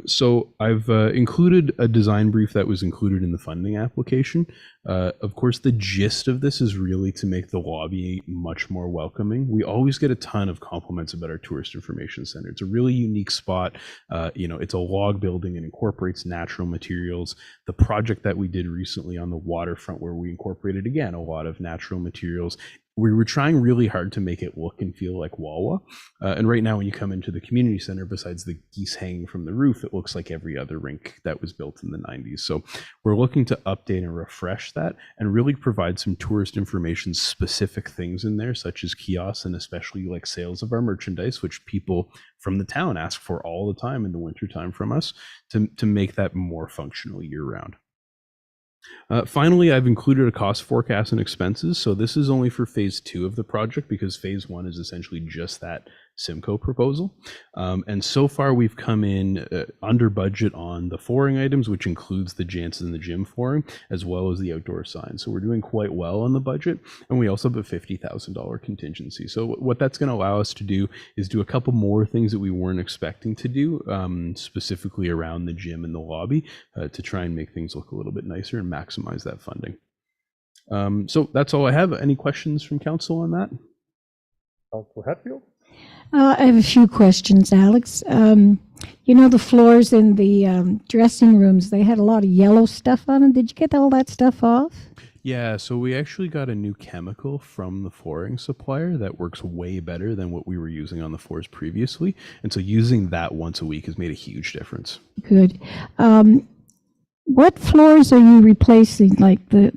So I've included a design brief that was included in the funding application. Of course, the gist of this is really to make the lobby much more welcoming. We always get a ton of compliments about our tourist information center. It's a really unique spot. It's a log building and incorporates natural materials. The project that we did recently on the waterfront, where we incorporated, again, a lot of natural materials, we were trying really hard to make it look and feel like Wawa. And right now, when you come into the community center, besides the geese hanging from the roof, it looks like every other rink that was built in the 90s. So we're looking to update and refresh that, and really provide some tourist information specific things in there, such as kiosks, and especially like sales of our merchandise, which people from the town ask for all the time in the wintertime from us, to make that more functional year round. Finally, I've included a cost forecast and expenses. So this is only for phase 2 of the project, because phase 1 is essentially just that Simcoe proposal. And so far we've come in under budget on the flooring items, which includes the Jansen and the gym flooring, as well as the outdoor signs. So we're doing quite well on the budget. And we also have a $50,000 contingency. So what that's going to allow us to do is do a couple more things that we weren't expecting to do, specifically around the gym and the lobby, to try and make things look a little bit nicer and maximize that funding. So that's all I have. Any questions from council on that? Councilor Hatfield? I have a few questions, Alex. The floors in the dressing rooms, they had a lot of yellow stuff on them. Did you get all that stuff off? Yeah, so we actually got a new chemical from the flooring supplier that works way better than what we were using on the floors previously. And so using that once a week has made a huge difference. Good. What floors are you replacing, like the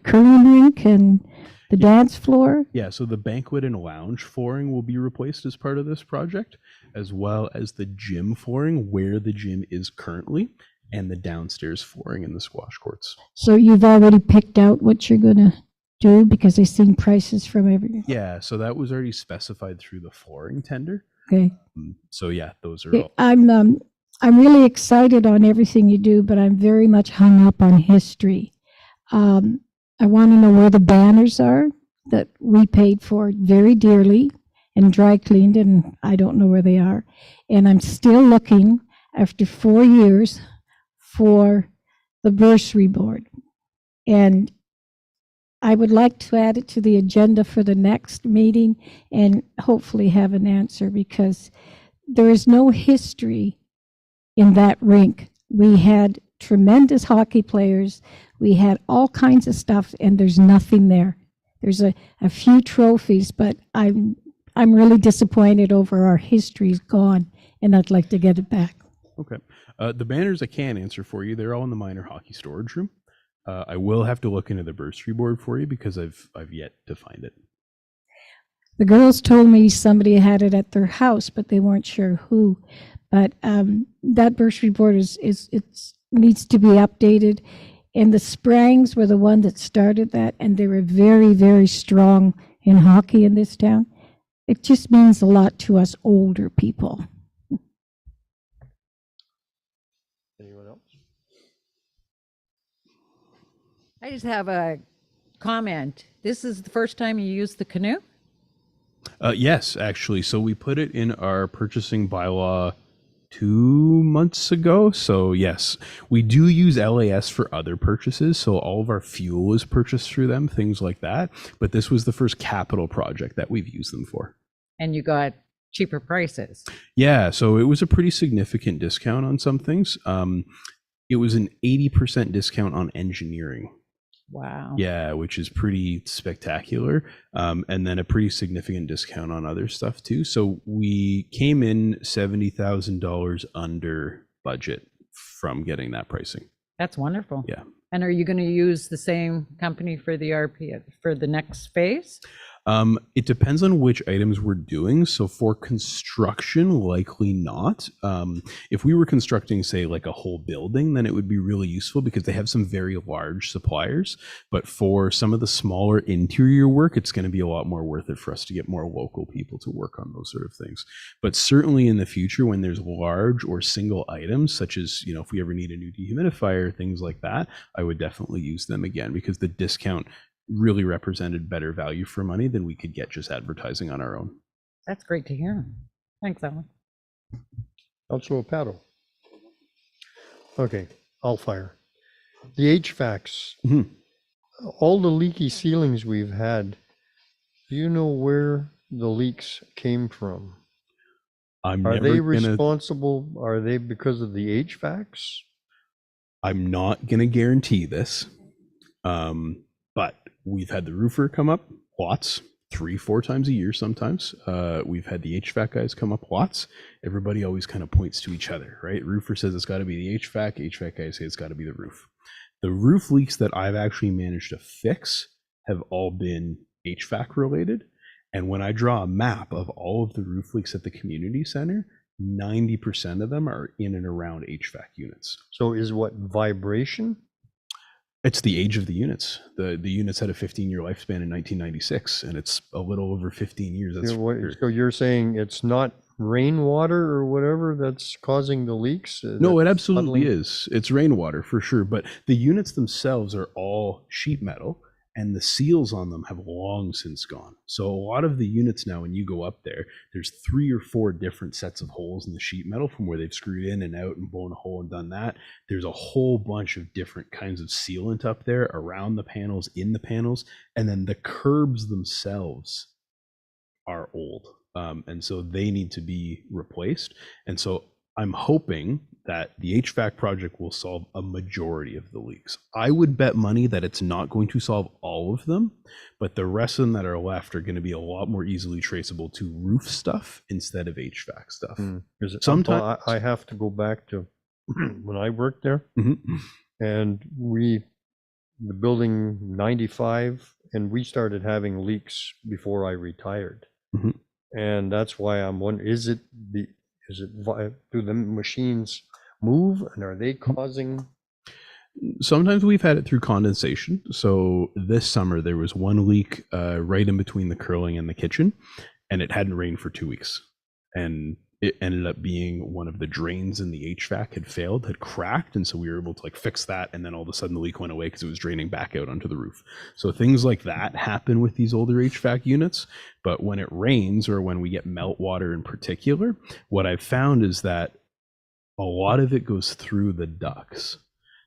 curling rink and the dance floor? Yeah, so the banquet and lounge flooring will be replaced as part of this project, as well as the gym flooring where the gym is currently, and the downstairs flooring in the squash courts. So you've already picked out what you're going to do, because I've seen prices from everything. Yeah, so that was already specified through the flooring tender. Okay. So yeah, those are all. I'm really excited on everything you do, but I'm very much hung up on history. I want to know where the banners are that we paid for very dearly and dry cleaned, and I don't know where they are. And I'm still looking, after 4 years, for the bursary board. And I would like to add it to the agenda for the next meeting and hopefully have an answer, because there is no history in that rink. We had tremendous hockey players. We had all kinds of stuff, and there's nothing there. There's a few trophies, but I'm really disappointed over our history's gone, and I'd like to get it back. Okay. The banners I can answer for you. They're all in the minor hockey storage room. I will have to look into the bursary board for you, because I've yet to find it. The girls told me somebody had it at their house, but they weren't sure who. But that bursary board needs to be updated. And the Sprangs were the one that started that, and they were very, very strong in hockey in this town. It just means a lot to us older people. Anyone else? I just have a comment. This is the first time you used the canoe? Yes, actually. So we put it in our purchasing bylaw 2 months ago. So yes, we do use LAS for other purchases. So all of our fuel is purchased through them, things like that. But this was the first capital project that we've used them for. And you got cheaper prices. Yeah, so it was a pretty significant discount on some things. It was an 80% discount on engineering. Wow. Yeah, which is pretty spectacular. And then a pretty significant discount on other stuff too. So we came in $70,000 under budget from getting that pricing. That's wonderful. Yeah. And are you going to use the same company for the RP for the next phase? It depends on which items we're doing. So for construction, likely not. If we were constructing, say, like a whole building, then it would be really useful because they have some very large suppliers. But for some of the smaller interior work, it's going to be a lot more worth it for us to get more local people to work on those sort of things. But certainly in the future, when there's large or single items, such as, you know, if we ever need a new dehumidifier, things like that, I would definitely use them again because the discount really represented better value for money than we could get just advertising on our own. That's great to hear. Thanks, Alan. Councilor Paddle. Okay, I'll fire. The HVACs, Mhm. all the leaky ceilings we've had, do you know where the leaks came from? I'm Are never they gonna responsible? Are they because of the HVACs? I'm not gonna guarantee this. But we've had the roofer come up lots, 3-4 times a year sometimes. We've had the HVAC guys come up lots. Everybody always kind of points to each other, right? Roofer says it's got to be the HVAC. HVAC guys say it's got to be the roof. The roof leaks that I've actually managed to fix have all been HVAC related. And when I draw a map of all of the roof leaks at the community center, 90% of them are in and around HVAC units. So is what vibration? It's the age of the units. The units had a 15-year lifespan in 1996, and it's a little over 15 years. That's So you're saying it's not rainwater or whatever that's causing the leaks? no, it That's absolutely puddling? is. It's rainwater for sure, but the units themselves are all sheet metal, and the seals on them have long since gone. So a lot of the units now, when you go up there, there's 3 or 4 different sets of holes in the sheet metal from where they've screwed in and out and blown a hole and done that. There's a whole bunch of different kinds of sealant up there around the panels, in the panels, and then the curbs themselves are old. And so they need to be replaced. And so I'm hoping that the HVAC project will solve a majority of the leaks. I would bet money that it's not going to solve all of them, but the rest of them that are left are going to be a lot more easily traceable to roof stuff instead of HVAC stuff. Is it- Sometimes- I have to go back to when I worked there, Mhm. and the building 95, and we started having leaks before I retired. Mhm. And that's why I'm wondering, do the machines move and are they causing? Sometimes we've had it through condensation. So this summer there was one leak right in between the curling and the kitchen, and it hadn't rained for 2 weeks. And it ended up being one of the drains in the HVAC had cracked. And so we were able to like fix that. And then all of a sudden the leak went away because it was draining back out onto the roof. So things like that happen with these older HVAC units. But when it rains or when we get meltwater in particular, what I've found is that a lot of it goes through the ducts.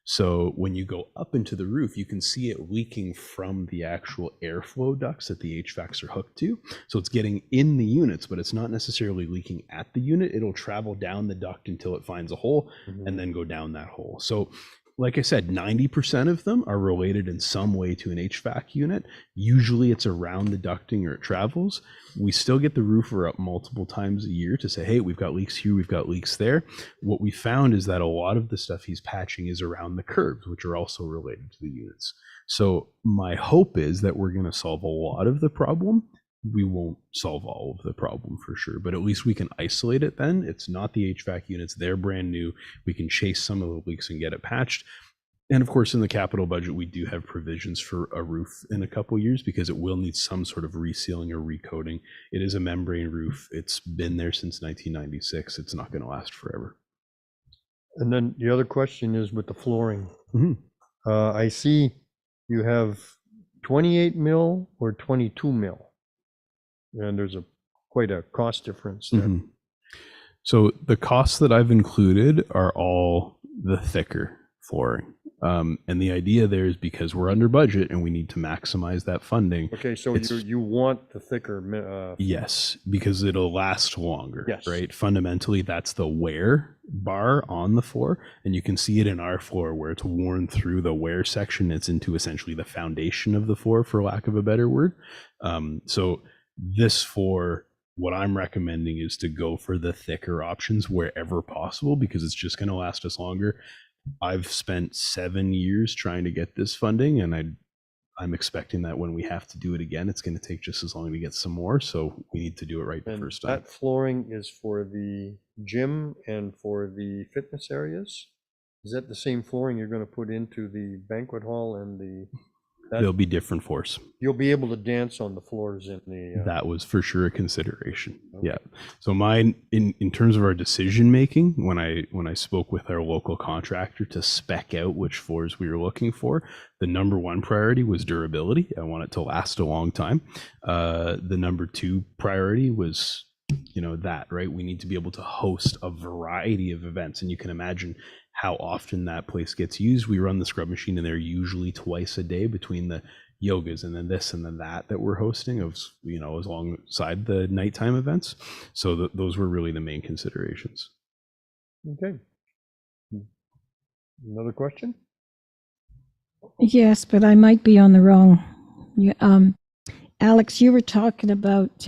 So when you go up into the roof, you can see it leaking from the actual airflow ducts that the HVACs are hooked to. So it's getting in the units, but it's not necessarily leaking at the unit. It'll travel down the duct until it finds a hole and then go down that hole. So like I said, 90% of them are related in some way to an HVAC unit. Usually it's around the ducting or it travels. We still get the roofer up multiple times a year to say, hey, we've got leaks here, we've got leaks there. What we found is that a lot of the stuff he's patching is around the curbs, which are also related to the units. So my hope is that we're going to solve a lot of the problem. We won't solve all of the problem for sure, but at least we can isolate it then. It's not the HVAC units, they're brand new. We can chase some of the leaks and get it patched. And of course, in the capital budget, we do have provisions for a roof in a couple years because it will need some sort of resealing or recoating. It is a membrane roof. It's been there since 1996. It's not going to last forever. And then the other question is with the flooring. Mhm. I see you have 28 mil or 22 mil. And there's quite a cost difference there. Mhm. So the costs that I've included are all the thicker flooring. And the idea there is because we're under budget and we need to maximize that funding. Okay, so It's- you want the thicker, Yes, because it'll last longer, Yes. right? Fundamentally, that's the wear bar on the floor. And you can see it in our floor where it's worn through the wear section. It's into essentially the foundation of the floor, for lack of a better word. So this floor, what I'm recommending is to go for the thicker options wherever possible, because it's just going to last us longer. I've spent 7 years trying to get this funding, and I'm expecting that when we have to do it again, it's going to take just as long to get some more. So we need to do it right the and first time. that flooring is for the gym and for the fitness areas? Is that the same flooring you're going to put into the banquet hall and There'll be different floors. you'll be able to dance on the floors in the, That was for sure a consideration. Okay. Yeah. So mine, in terms of our decision making, when I spoke with our local contractor to spec out which floors we were looking for, the number one priority was durability. I want it to last a long time. The number two priority was, that, right? We need to be able to host a variety of events, and you can imagine how often that place gets used. We run the scrub machine in there usually twice a day between the yogas and then this and then that we're hosting as alongside the nighttime events. So those were really the main considerations. okay. Another question? Yes, but I might be on the wrong. Alex, you were talking about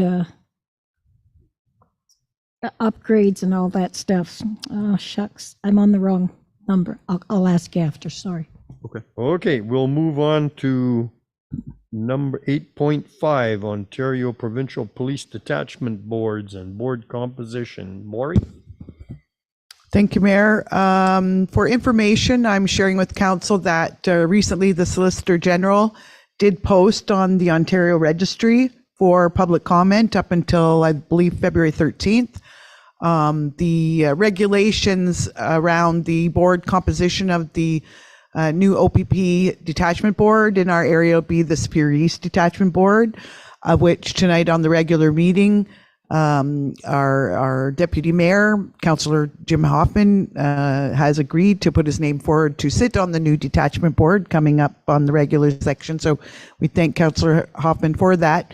upgrades and all that stuff. Oh, shucks. I'm on the wrong number. I'll ask you after. Sorry. Okay, we'll move on to number 8.5, Ontario Provincial Police Detachment Boards and Board Composition. Maury? Thank you, Mayor. For information, I'm sharing with council that recently the Solicitor General did post on the Ontario Registry for public comment up until, I believe, February 13th. The regulations around the board composition of the new OPP detachment board in our area will be the Superior East Detachment Board, of which tonight on the regular meeting, our Deputy Mayor, Councillor Jim Hoffman, has agreed to put his name forward to sit on the new detachment board coming up on the regular section. So we thank Councillor Hoffman for that.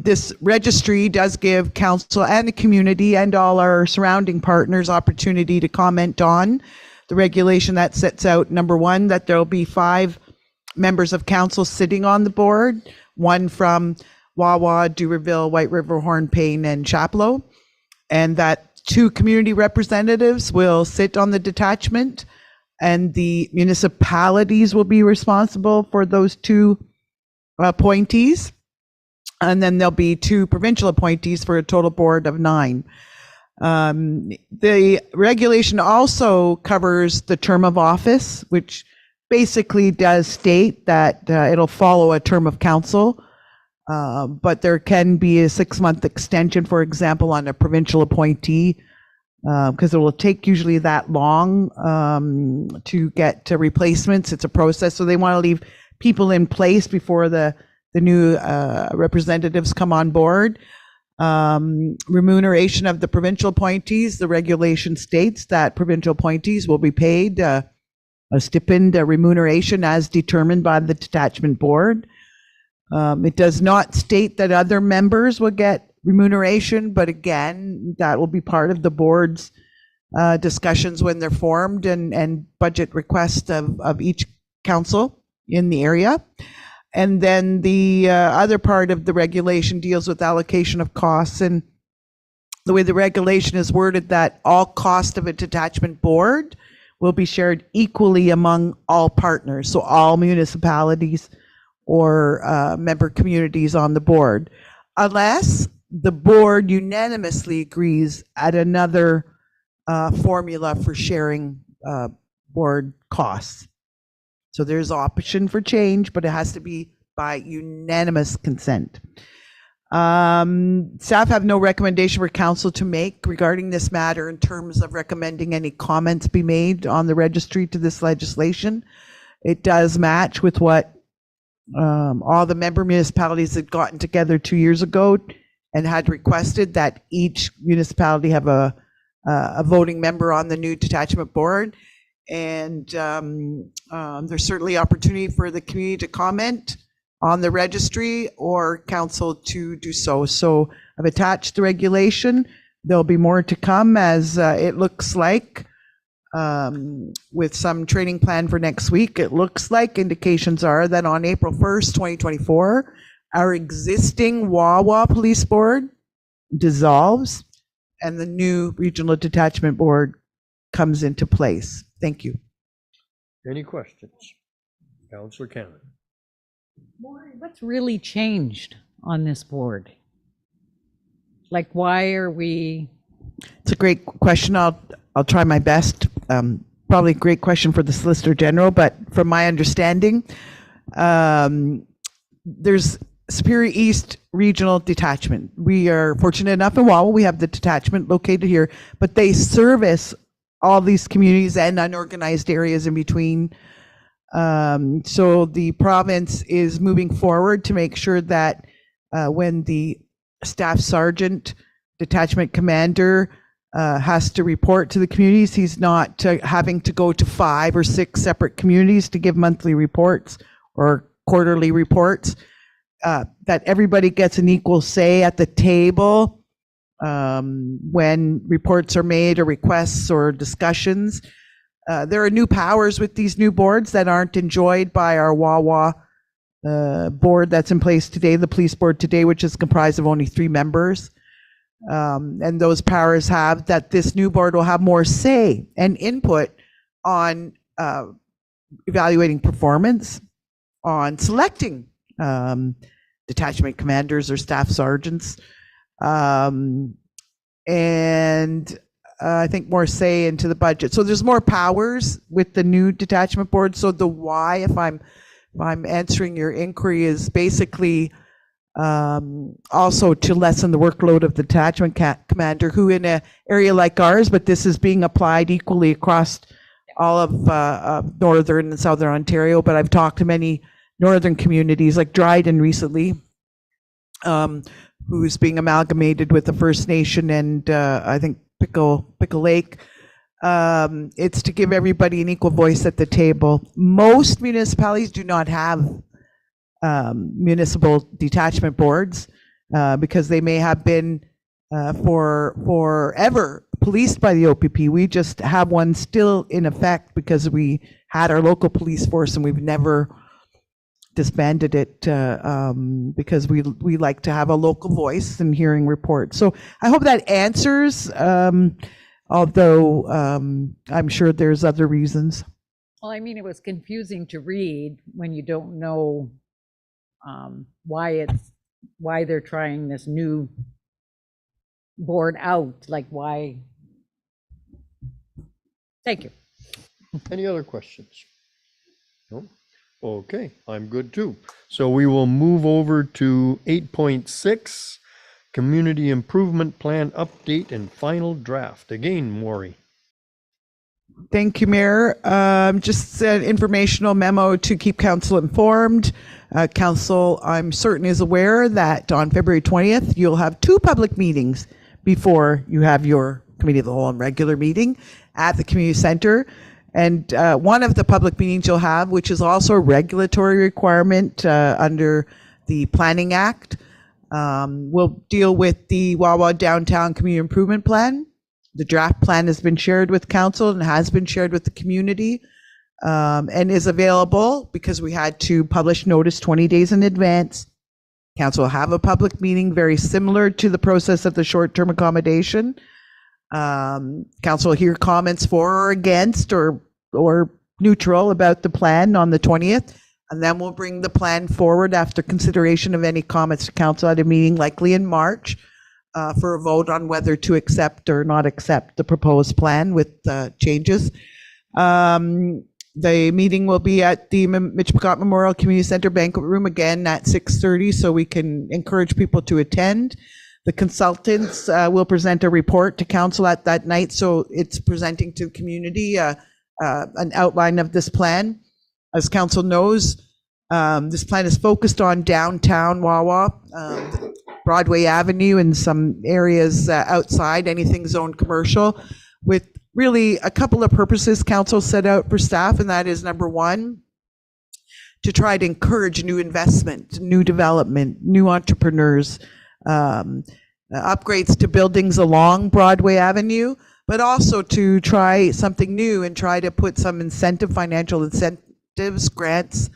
This registry does give council and the community and all our surrounding partners opportunity to comment on the regulation that sets out, number one, that there'll be 5 members of council sitting on the board, 1 from Wawa, Duberville, White River, Hornpain, and Chapleau, and that 2 community representatives will sit on the detachment, and the municipalities will be responsible for those 2 appointees. And then there'll be 2 provincial appointees for a total board of 9. The regulation also covers the term of office, which basically does state that it'll follow a term of council, but there can be a 6-month extension, for example, on a provincial appointee, because it will take usually that long to get to replacements. It's a process, so they want to leave people in place before the new representatives come on board. Remuneration of the provincial appointees, the regulation states that provincial appointees will be paid a stipend, a remuneration as determined by the detachment board. It does not state that other members will get remuneration, but again, that will be part of the board's discussions when they're formed and budget requests of each council in the area. And then the other part of the regulation deals with allocation of costs, and the way the regulation is worded, that all cost of a detachment board will be shared equally among all partners, so all municipalities or member communities on the board, unless the board unanimously agrees at another formula for sharing board costs. So there's option for change, but it has to be by unanimous consent. Staff have no recommendation for council to make regarding this matter in terms of recommending any comments be made on the registry to this legislation. it does match with what all the member municipalities had gotten together 2 years ago and had requested that each municipality have a voting member on the new detachment board. And there's certainly opportunity for the community to comment on the registry or council to do so. So I've attached the regulation. There'll be more to come as it looks like with some training plan for next week. It looks like indications are that on April 1st, 2024, our existing Wawa Police Board dissolves and the new Regional Detachment Board comes into place. Thank you. Any questions? Councillor Cannon. What's really changed on this board? Like, why are we? It's a great question. I'll try my best. Probably a great question for the Solicitor General, but from my understanding, there's Superior East Regional Detachment. We are fortunate enough in Wawa, we have the detachment located here, but they service all these communities and unorganized areas in between. So the province is moving forward to make sure that when the staff sergeant, detachment commander has to report to the communities, he's not having to go to 5 or 6 separate communities to give monthly reports or quarterly reports, that everybody gets an equal say at the table when reports are made or requests or discussions. There are new powers with these new boards that aren't enjoyed by our Wawa board that's in place today, the police board today, which is comprised of only 3 members. And those powers have that this new board will have more say and input on evaluating performance, on selecting detachment commanders or staff sergeants, and I think more say into the budget. So there's more powers with the new detachment board. So the why, if I'm answering your inquiry, is basically also to lessen the workload of the detachment commander, who in an area like ours, but this is being applied equally across all of northern and southern Ontario. But I've talked to many northern communities like Dryden recently, who's being amalgamated with the First Nation and I think Pickle Lake. It's to give everybody an equal voice at the table. Most municipalities do not have municipal detachment boards because they may have been forever policed by the OPP. We just have one still in effect because we had our local police force and we've never disbanded it because we like to have a local voice in hearing reports. So I hope that answers, although I'm sure there's other reasons. Well, I mean, it was confusing to read when you don't know why they're trying this new board out, like why. Thank you. Any other questions? No? Okay, I'm good too. So we will move over to 8.6, Community Improvement Plan Update and Final Draft. Again, Maury. Thank you, Mayor. Just an informational memo to keep council informed. Council, I'm certain, is aware that on February 20th, you'll have 2 public meetings before you have your Committee of the Whole and regular meeting at the community center. And one of the public meetings you'll have, which is also a regulatory requirement under the Planning Act, will deal with the Wawa Downtown Community Improvement Plan. The draft plan has been shared with council and has been shared with the community and is available because we had to publish notice 20 days in advance. Council will have a public meeting very similar to the process of the short-term accommodation. Council will hear comments for or against or neutral about the plan on the 20th, and then we'll bring the plan forward after consideration of any comments to council at a meeting likely in March for a vote on whether to accept or not accept the proposed plan with changes. The meeting will be at the Mitch McCott Memorial Community Center Banquet Room again at 6:30, so we can encourage people to attend. The consultants will present a report to council at that night, so it's presenting to the community an outline of this plan. As council knows, this plan is focused on downtown Wawa, Broadway Avenue, and some areas outside, anything zoned commercial, with really a couple of purposes council set out for staff, and that is number one, to try to encourage new investment, new development, new entrepreneurs, upgrades to buildings along Broadway Avenue, but also to try something new and try to put some financial incentives, grants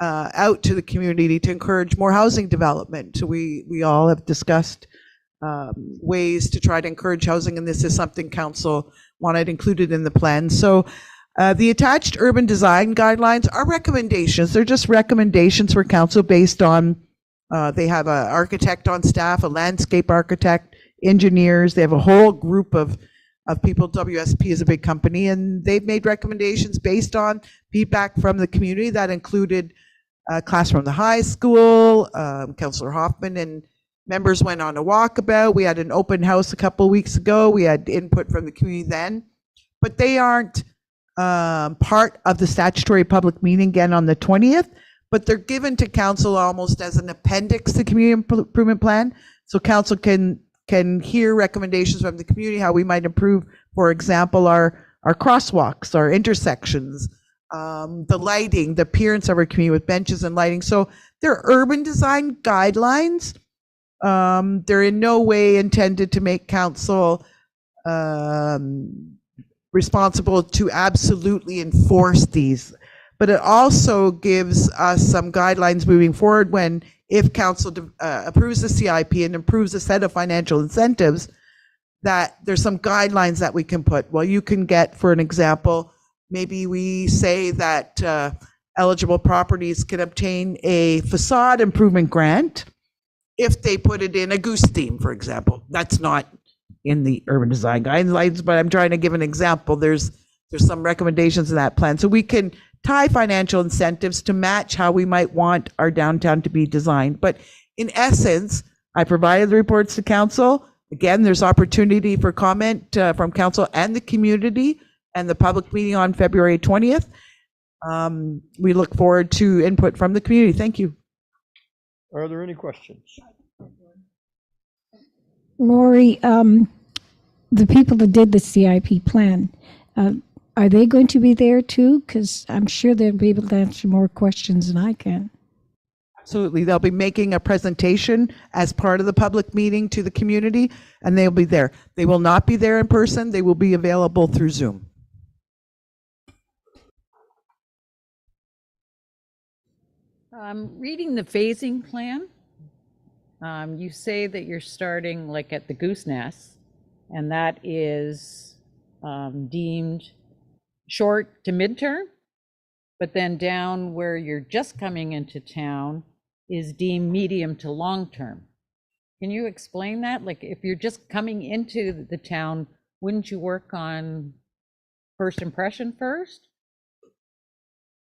out to the community to encourage more housing development. So we all have discussed ways to try to encourage housing, and this is something council wanted included in the plan. So the attached urban design guidelines are recommendations. They're just recommendations for council based on, they have an architect on staff, a landscape architect, engineers. They have a whole group of people. WSP is a big company, and they've made recommendations based on feedback from the community that included class from the high school. Councillor Hoffman and members went on a walkabout. We had an open house a couple of weeks ago. We had input from the community then, but they aren't part of the statutory public meeting again on the 20th, but they're given to council almost as an appendix to the community improvement plan. So council can hear recommendations from the community, how we might improve, for example, our crosswalks, our intersections, the lighting, the appearance of our community with benches and lighting. So they're urban design guidelines. They're in no way intended to make council responsible to absolutely enforce these, but it also gives us some guidelines moving forward when, if council approves the CIP and approves a set of financial incentives, that there's some guidelines that we can put. Well, you can get, for an example, maybe we say that eligible properties can obtain a facade improvement grant if they put it in a goose theme, for example. That's not in the urban design guidelines, but I'm trying to give an example. There's some recommendations in that plan. So we can tie financial incentives to match how we might want our downtown to be designed. But in essence, I provided the reports to council. Again, there's opportunity for comment from council and the community, and the public meeting on February 20th. We look forward to input from the community. Thank you. Are there any questions? Lori, the people that did the CIP plan, are they going to be there too? Because I'm sure they'll be able to answer more questions than I can. Absolutely. They'll be making a presentation as part of the public meeting to the community, and they'll be there. They will not be there in person. They will be available through Zoom. Reading the phasing plan, you say that you're starting like at the Goose Nest, and that is deemed short to midterm, but then down where you're just coming into town is deemed medium to long term. Can you explain that? Like, if you're just coming into the town, wouldn't you work on first impression first?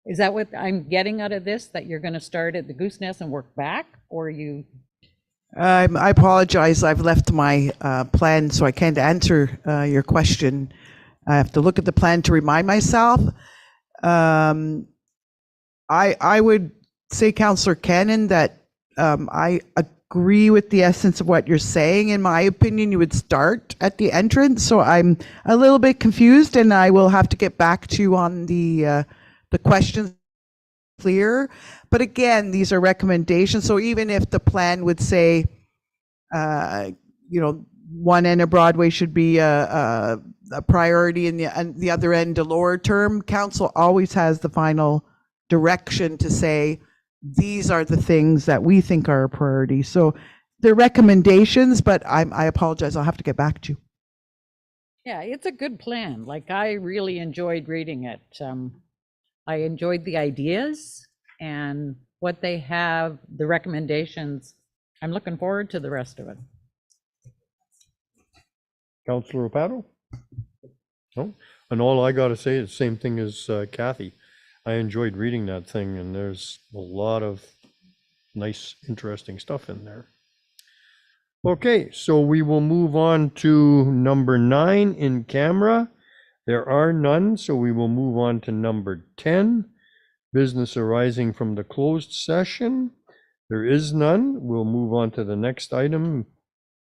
Is that what I'm getting out of this, that you're going to start at the Goose Nest and work back, or you? I apologize. I've left my plan, so I can't answer your question. I have to look at the plan to remind myself. I would say, Councillor Cannon, that I agree with the essence of what you're saying. In my opinion, you would start at the entrance. So I'm a little bit confused, and I will have to get back to you on the questions clear. But again, these are recommendations. So even if the plan would say, one end of Broadway should be a priority and the other end a lower term, council always has the final direction to say, these are the things that we think are a priority. So they're recommendations, but I apologize. I'll have to get back to you. Yeah, it's a good plan. Like, I really enjoyed reading it. I enjoyed the ideas and what they have, the recommendations. I'm looking forward to the rest of it. Councillor Rapato? No? And all I got to say is the same thing as Kathy. I enjoyed reading that thing, and there's a lot of nice, interesting stuff in there. Okay, so we will move on to number 9 in camera. There are none, so we will move on to number 10. business arising from the closed session? There is none. We'll move on to the next item,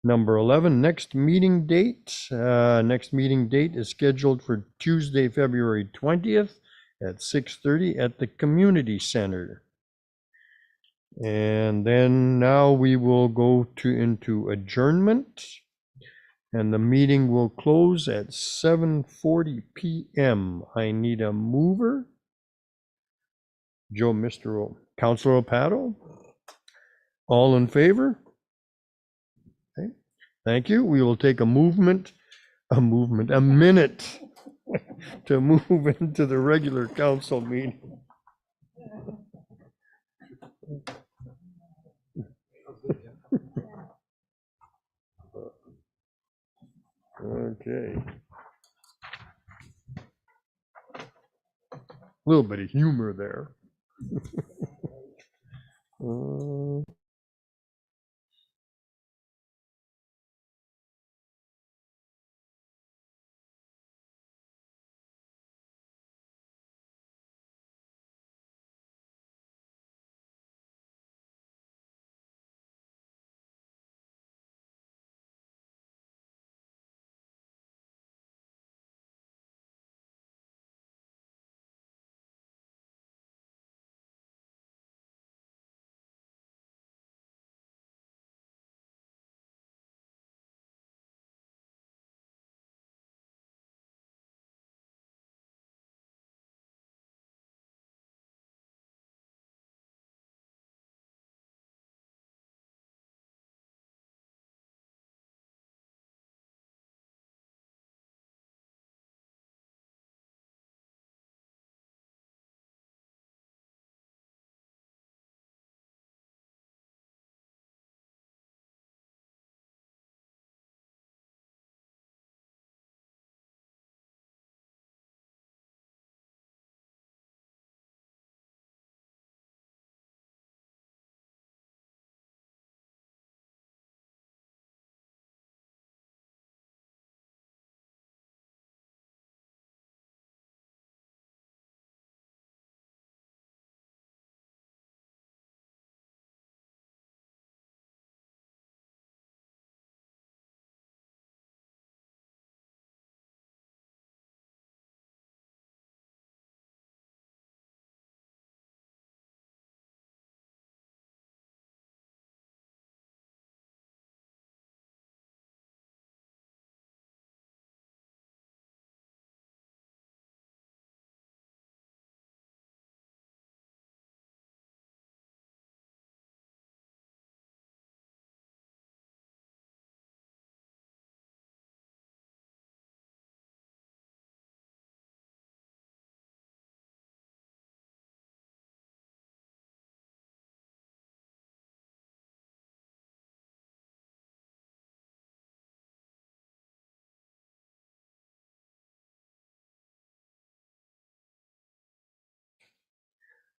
number 11, next meeting date. Next meeting date is scheduled for Tuesday, February 20th at 6:30 at the Community Center. And then now we will go into adjournment. And the meeting will close at 7:40 p.m. I need a mover. Councilor Opato? All in favor? Okay. Thank you. We will take a minute to move into the regular council meeting. Okay. A little bit of humor there.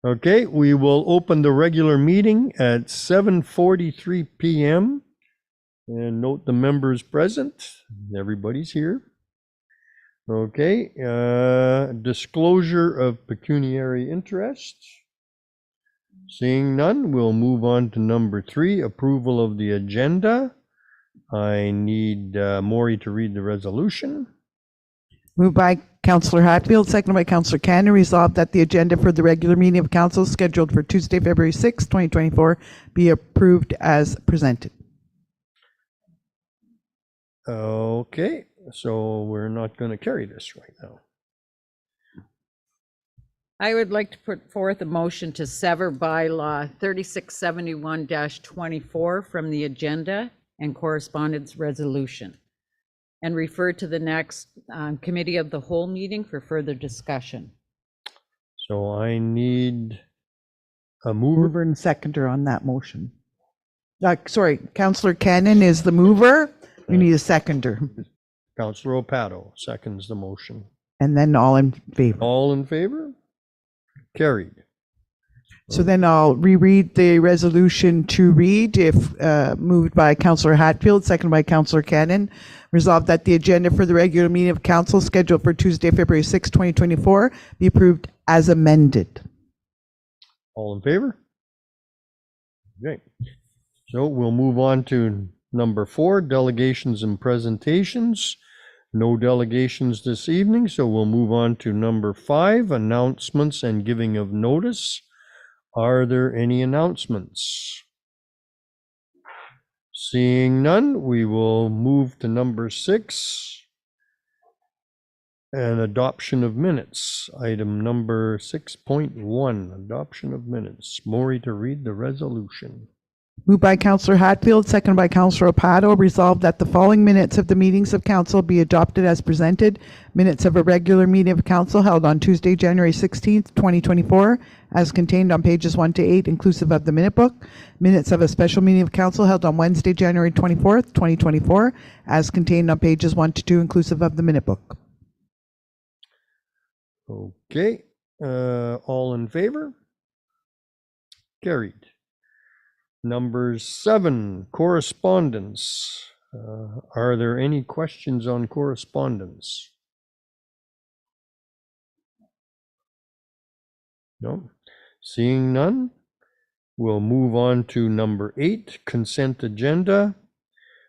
Okay, we will open the regular meeting at 7:43 p.m. And note the members present. Everybody's here. Okay, disclosure of pecuniary interest. Seeing none, we'll move on to number 3, approval of the agenda. I need Maury to read the resolution. Moved by Councillor Hatfield, seconded by Councillor Cannon, resolved that the agenda for the regular meeting of council scheduled for Tuesday, February 6, 2024 be approved as presented. Okay, so we're not going to carry this right now. I would like to put forth a motion to sever bylaw 3671-24 from the agenda and correspondence resolution, and refer to the next committee of the whole meeting for further discussion. So I need a mover. Mover and seconder on that motion. Sorry, Councillor Cannon is the mover. We need a seconder. Councilor Opato seconds the motion. And then all in favor. All in favor? Carried. So then I'll reread the resolution to read, if moved by Councillor Hatfield, seconded by Councillor Cannon. Resolved that the agenda for the regular meeting of council scheduled for Tuesday, February 6, 2024 be approved as amended. All in favor? Okay, so we'll move on to number 4, delegations and presentations. No delegations this evening, so we'll move on to number 5, announcements and giving of notice. Are there any announcements? Seeing none, we will move to number 6, and adoption of minutes. Item number 6.1, adoption of minutes. Maury to read the resolution. Moved by Councillor Hatfield, seconded by Councillor Opato, resolved that the following minutes of the meetings of council be adopted as presented. Minutes of a regular meeting of council held on Tuesday, January 16th, 2024, as contained on pages 1 to 8, inclusive of the minute book. Minutes of a special meeting of council held on Wednesday, January 24th, 2024, as contained on pages 1 to 2, inclusive of the minute book. Okay, all in favor? Carried. Number 7, correspondence. Are there any questions on correspondence? No. Seeing none, we'll move on to number 8, consent agenda.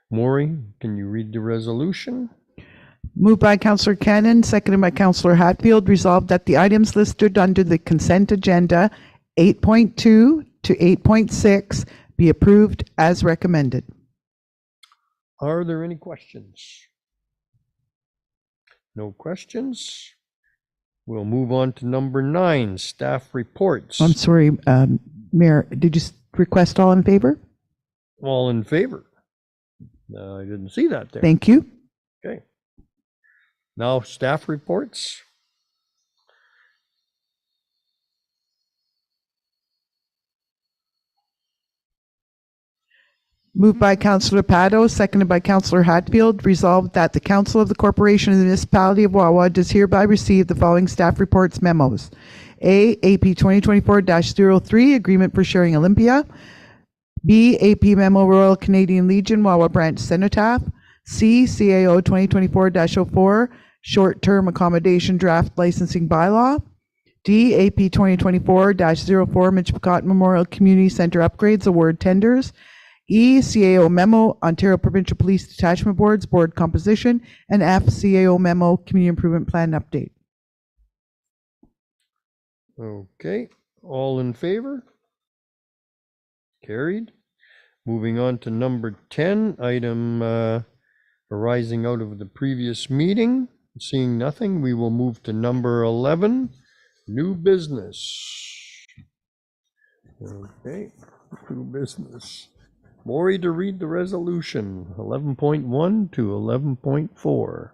Maury, can you read the resolution? Moved by Councillor Cannon, seconded by Councillor Hatfield, resolved that the items listed under the consent agenda 8.2 to 8.6 be approved as recommended. Are there any questions? No questions. We'll move on to number 9, staff reports. I'm sorry, Mayor, did you request all in favor? All in favor? I didn't see that there. Thank you. Okay. Now, staff reports. Moved by Councillor Pato, seconded by Councillor Hatfield, resolved that the Council of the Corporation of the Municipality of Wawa does hereby receive the following staff reports memos. A, AP 2024-03, Agreement for Sharing Olympia. B, AP Memo Royal Canadian Legion, Wawa Branch Cenotaph. C, CAO 2024-04, Short-Term Accommodation Draft Licensing Bylaw. D, AP 2024-04, Michpicot Memorial Community Center Upgrades Award Tenders. E, CAO Memo, Ontario Provincial Police Detachment Boards, Board Composition, and F, CAO Memo, Community Improvement Plan Update. Okay, all in favor? Carried. Moving on to number 10, item arising out of the previous meeting. Seeing nothing, we will move to number 11, new business. Okay, new business. Maury to read the resolution, 11.1 to 11.4.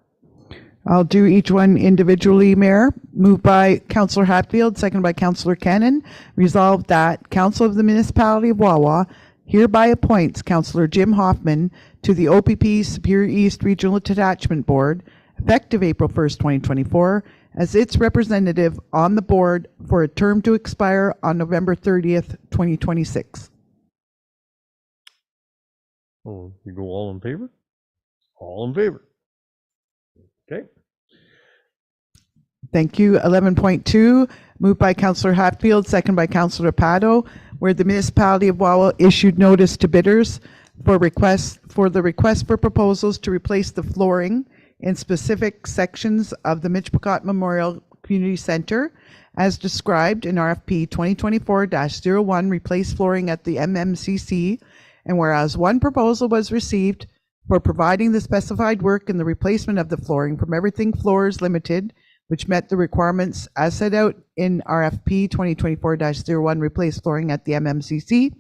I'll do each one individually, Mayor. Moved by Councillor Hatfield, seconded by Councillor Cannon. Resolved that Council of the Municipality of Wawa hereby appoints Councillor Jim Hoffman to the OPP Superior East Regional Detachment Board, effective April 1st, 2024, as its representative on the board for a term to expire on November 30th, 2026. Oh, you go all in favor? All in favor. Okay. Thank you. 11.2, moved by Councillor Hatfield, second by Councillor Pato, where the municipality of Wawa issued notice to bidders for the request for proposals to replace the flooring in specific sections of the Michpicot Memorial Community Center, as described in RFP 2024-01, replace flooring at the MMCC. And whereas one proposal was received for providing the specified work in the replacement of the flooring from Everything Floors Limited, which met the requirements as set out in RFP 2024-01, replace flooring at the MMCC.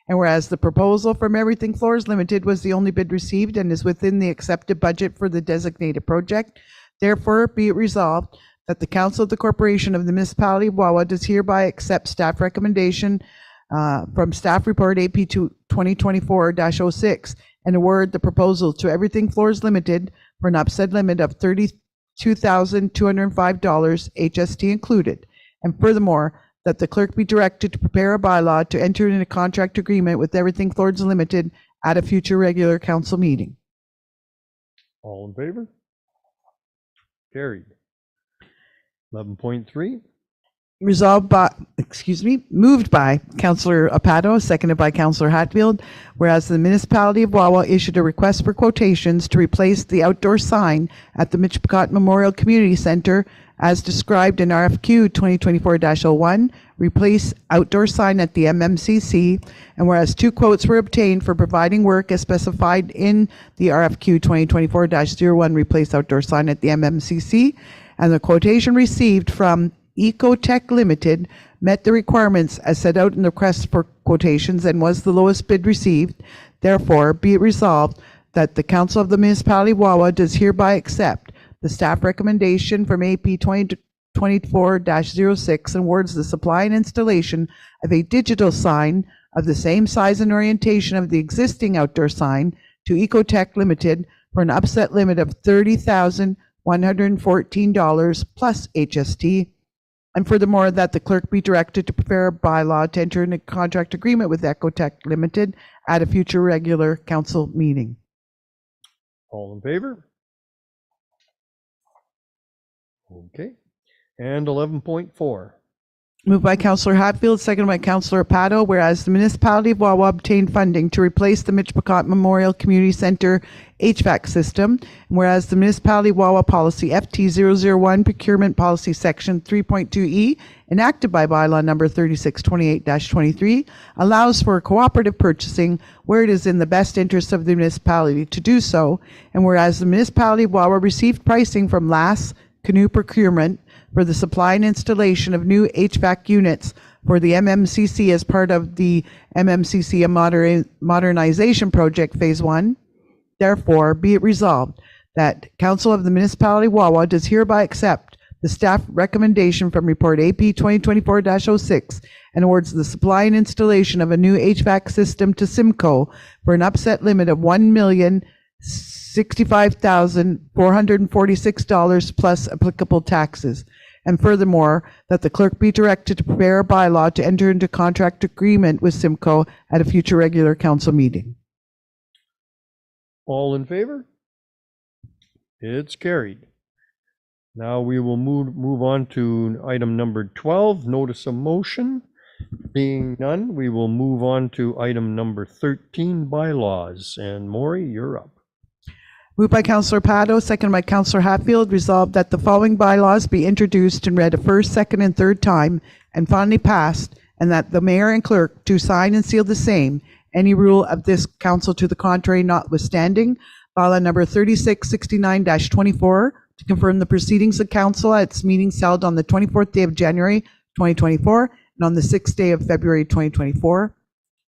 And whereas the proposal from Everything Floors Limited was the only bid received and is within the accepted budget for the designated project, therefore be it resolved that the Council of the Corporation of the Municipality of Wawa does hereby accept staff recommendation from staff report AP 2024-06 and award the proposal to Everything Floors Limited for an upset limit of $32,205 HST included. And furthermore, that the clerk be directed to prepare a bylaw to enter in a contract agreement with Everything Floors Limited at a future regular council meeting. All in favor? Carried. 11.3, Moved by Councillor Apato, seconded by Councillor Hatfield, whereas the municipality of Wawa issued a request for quotations to replace the outdoor sign at the Mitchpocot Memorial Community Center as described in RFQ 2024-01, replace outdoor sign at the MMCC, and whereas 2 quotes were obtained for providing work as specified in the RFQ 2024-01, replace outdoor sign at the MMCC, and the quotation received from Ecotech Limited met the requirements as set out in the request for quotations and was the lowest bid received. Therefore, be it resolved that the Council of the Municipality of Wawa does hereby accept the staff recommendation from AP 2024-06 and awards the supply and installation of a digital sign of the same size and orientation of the existing outdoor sign to Ecotech Limited for an upset limit of $30,114 plus HST. And furthermore, that the clerk be directed to prepare a bylaw to enter into a contract agreement with Ecotech Limited at a future regular council meeting. All in favor? Okay. And 11.4. Moved by Councillor Hatfield, seconded by Councillor Apato, whereas the municipality of Wawa obtained funding to replace the Mitchpocot Memorial Community Center HVAC system, and whereas the municipality of Wawa policy FT001 procurement policy section 3.2E, enacted by bylaw number 3628-23, allows for cooperative purchasing where it is in the best interest of the municipality to do so, and whereas the municipality of Wawa received pricing from Lass Canoe Procurement for the supply and installation of new HVAC units for the MMCC as part of the MMCC Modernization Project Phase 1. Therefore, be it resolved that Council of the Municipality of Wawa does hereby accept the staff recommendation from Report AP 2024-06 and awards the supply and installation of a new HVAC system to Simcoe for an upset limit of $1,065,446 plus applicable taxes. And furthermore, that the clerk be directed to prepare a bylaw to enter into contract agreement with Simcoe at a future regular council meeting. All in favor? It's carried. Now we will move on to item number 12, notice of motion. Being none, we will move on to item number 13, bylaws. And Maury, you're up. Moved by Councillor Pato, seconded by Councillor Hatfield, resolved that the following bylaws be introduced and read a first, second, and third time, and finally passed, and that the mayor and clerk do sign and seal the same, any rule of this council to the contrary notwithstanding. Bylaw number 3669-24, to confirm the proceedings of council at its meetings held on the 24th day of January 2024 and on the 6th day of February 2024.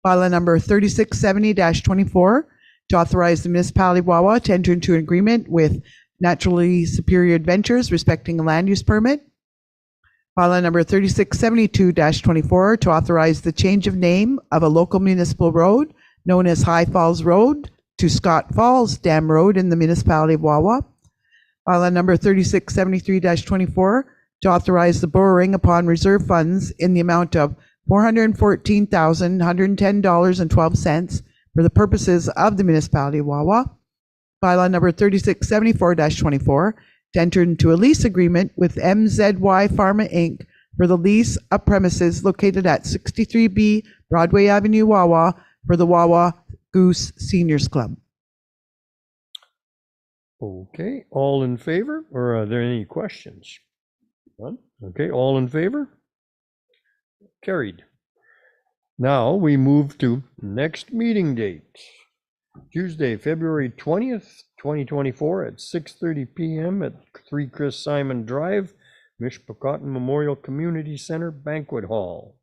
Bylaw number 3670-24, to authorize the municipality of Wawa to enter into an agreement with Naturally Superior Adventures respecting a land use permit. Bylaw number 3672-24, to authorize the change of name of a local municipal road known as High Falls Road to Scott Falls Dam Road in the municipality of Wawa. Bylaw number 3673-24, to authorize the borrowing upon reserve funds in the amount of $414,110.12 for the purposes of the municipality of Wawa. Bylaw number 3674-24, to enter into a lease agreement with MZY Pharma Inc. for the lease of premises located at 63B Broadway Avenue, Wawa, for the Wawa Goose Seniors Club. Okay, all in favor, or are there any questions? None? Okay, all in favor? Carried. Now we move to next meeting date, Tuesday, February 20th, 2024 at 6:30 p.m. at 3 Chris Simon Drive, Mishpocotton Memorial Community Center Banquet Hall.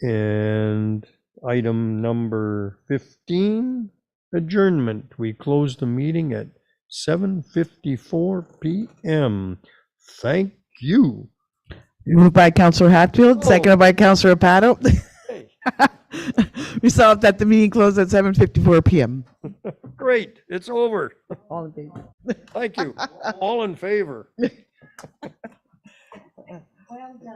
And item number 15, adjournment. We close the meeting at 7:54 p.m. Thank you. Moved by Councillor Hatfield, seconded by Councillor Pato. Resolved that the meeting closed at 7:54 p.m. Great, it's over. All in favor? Thank you. All in favor.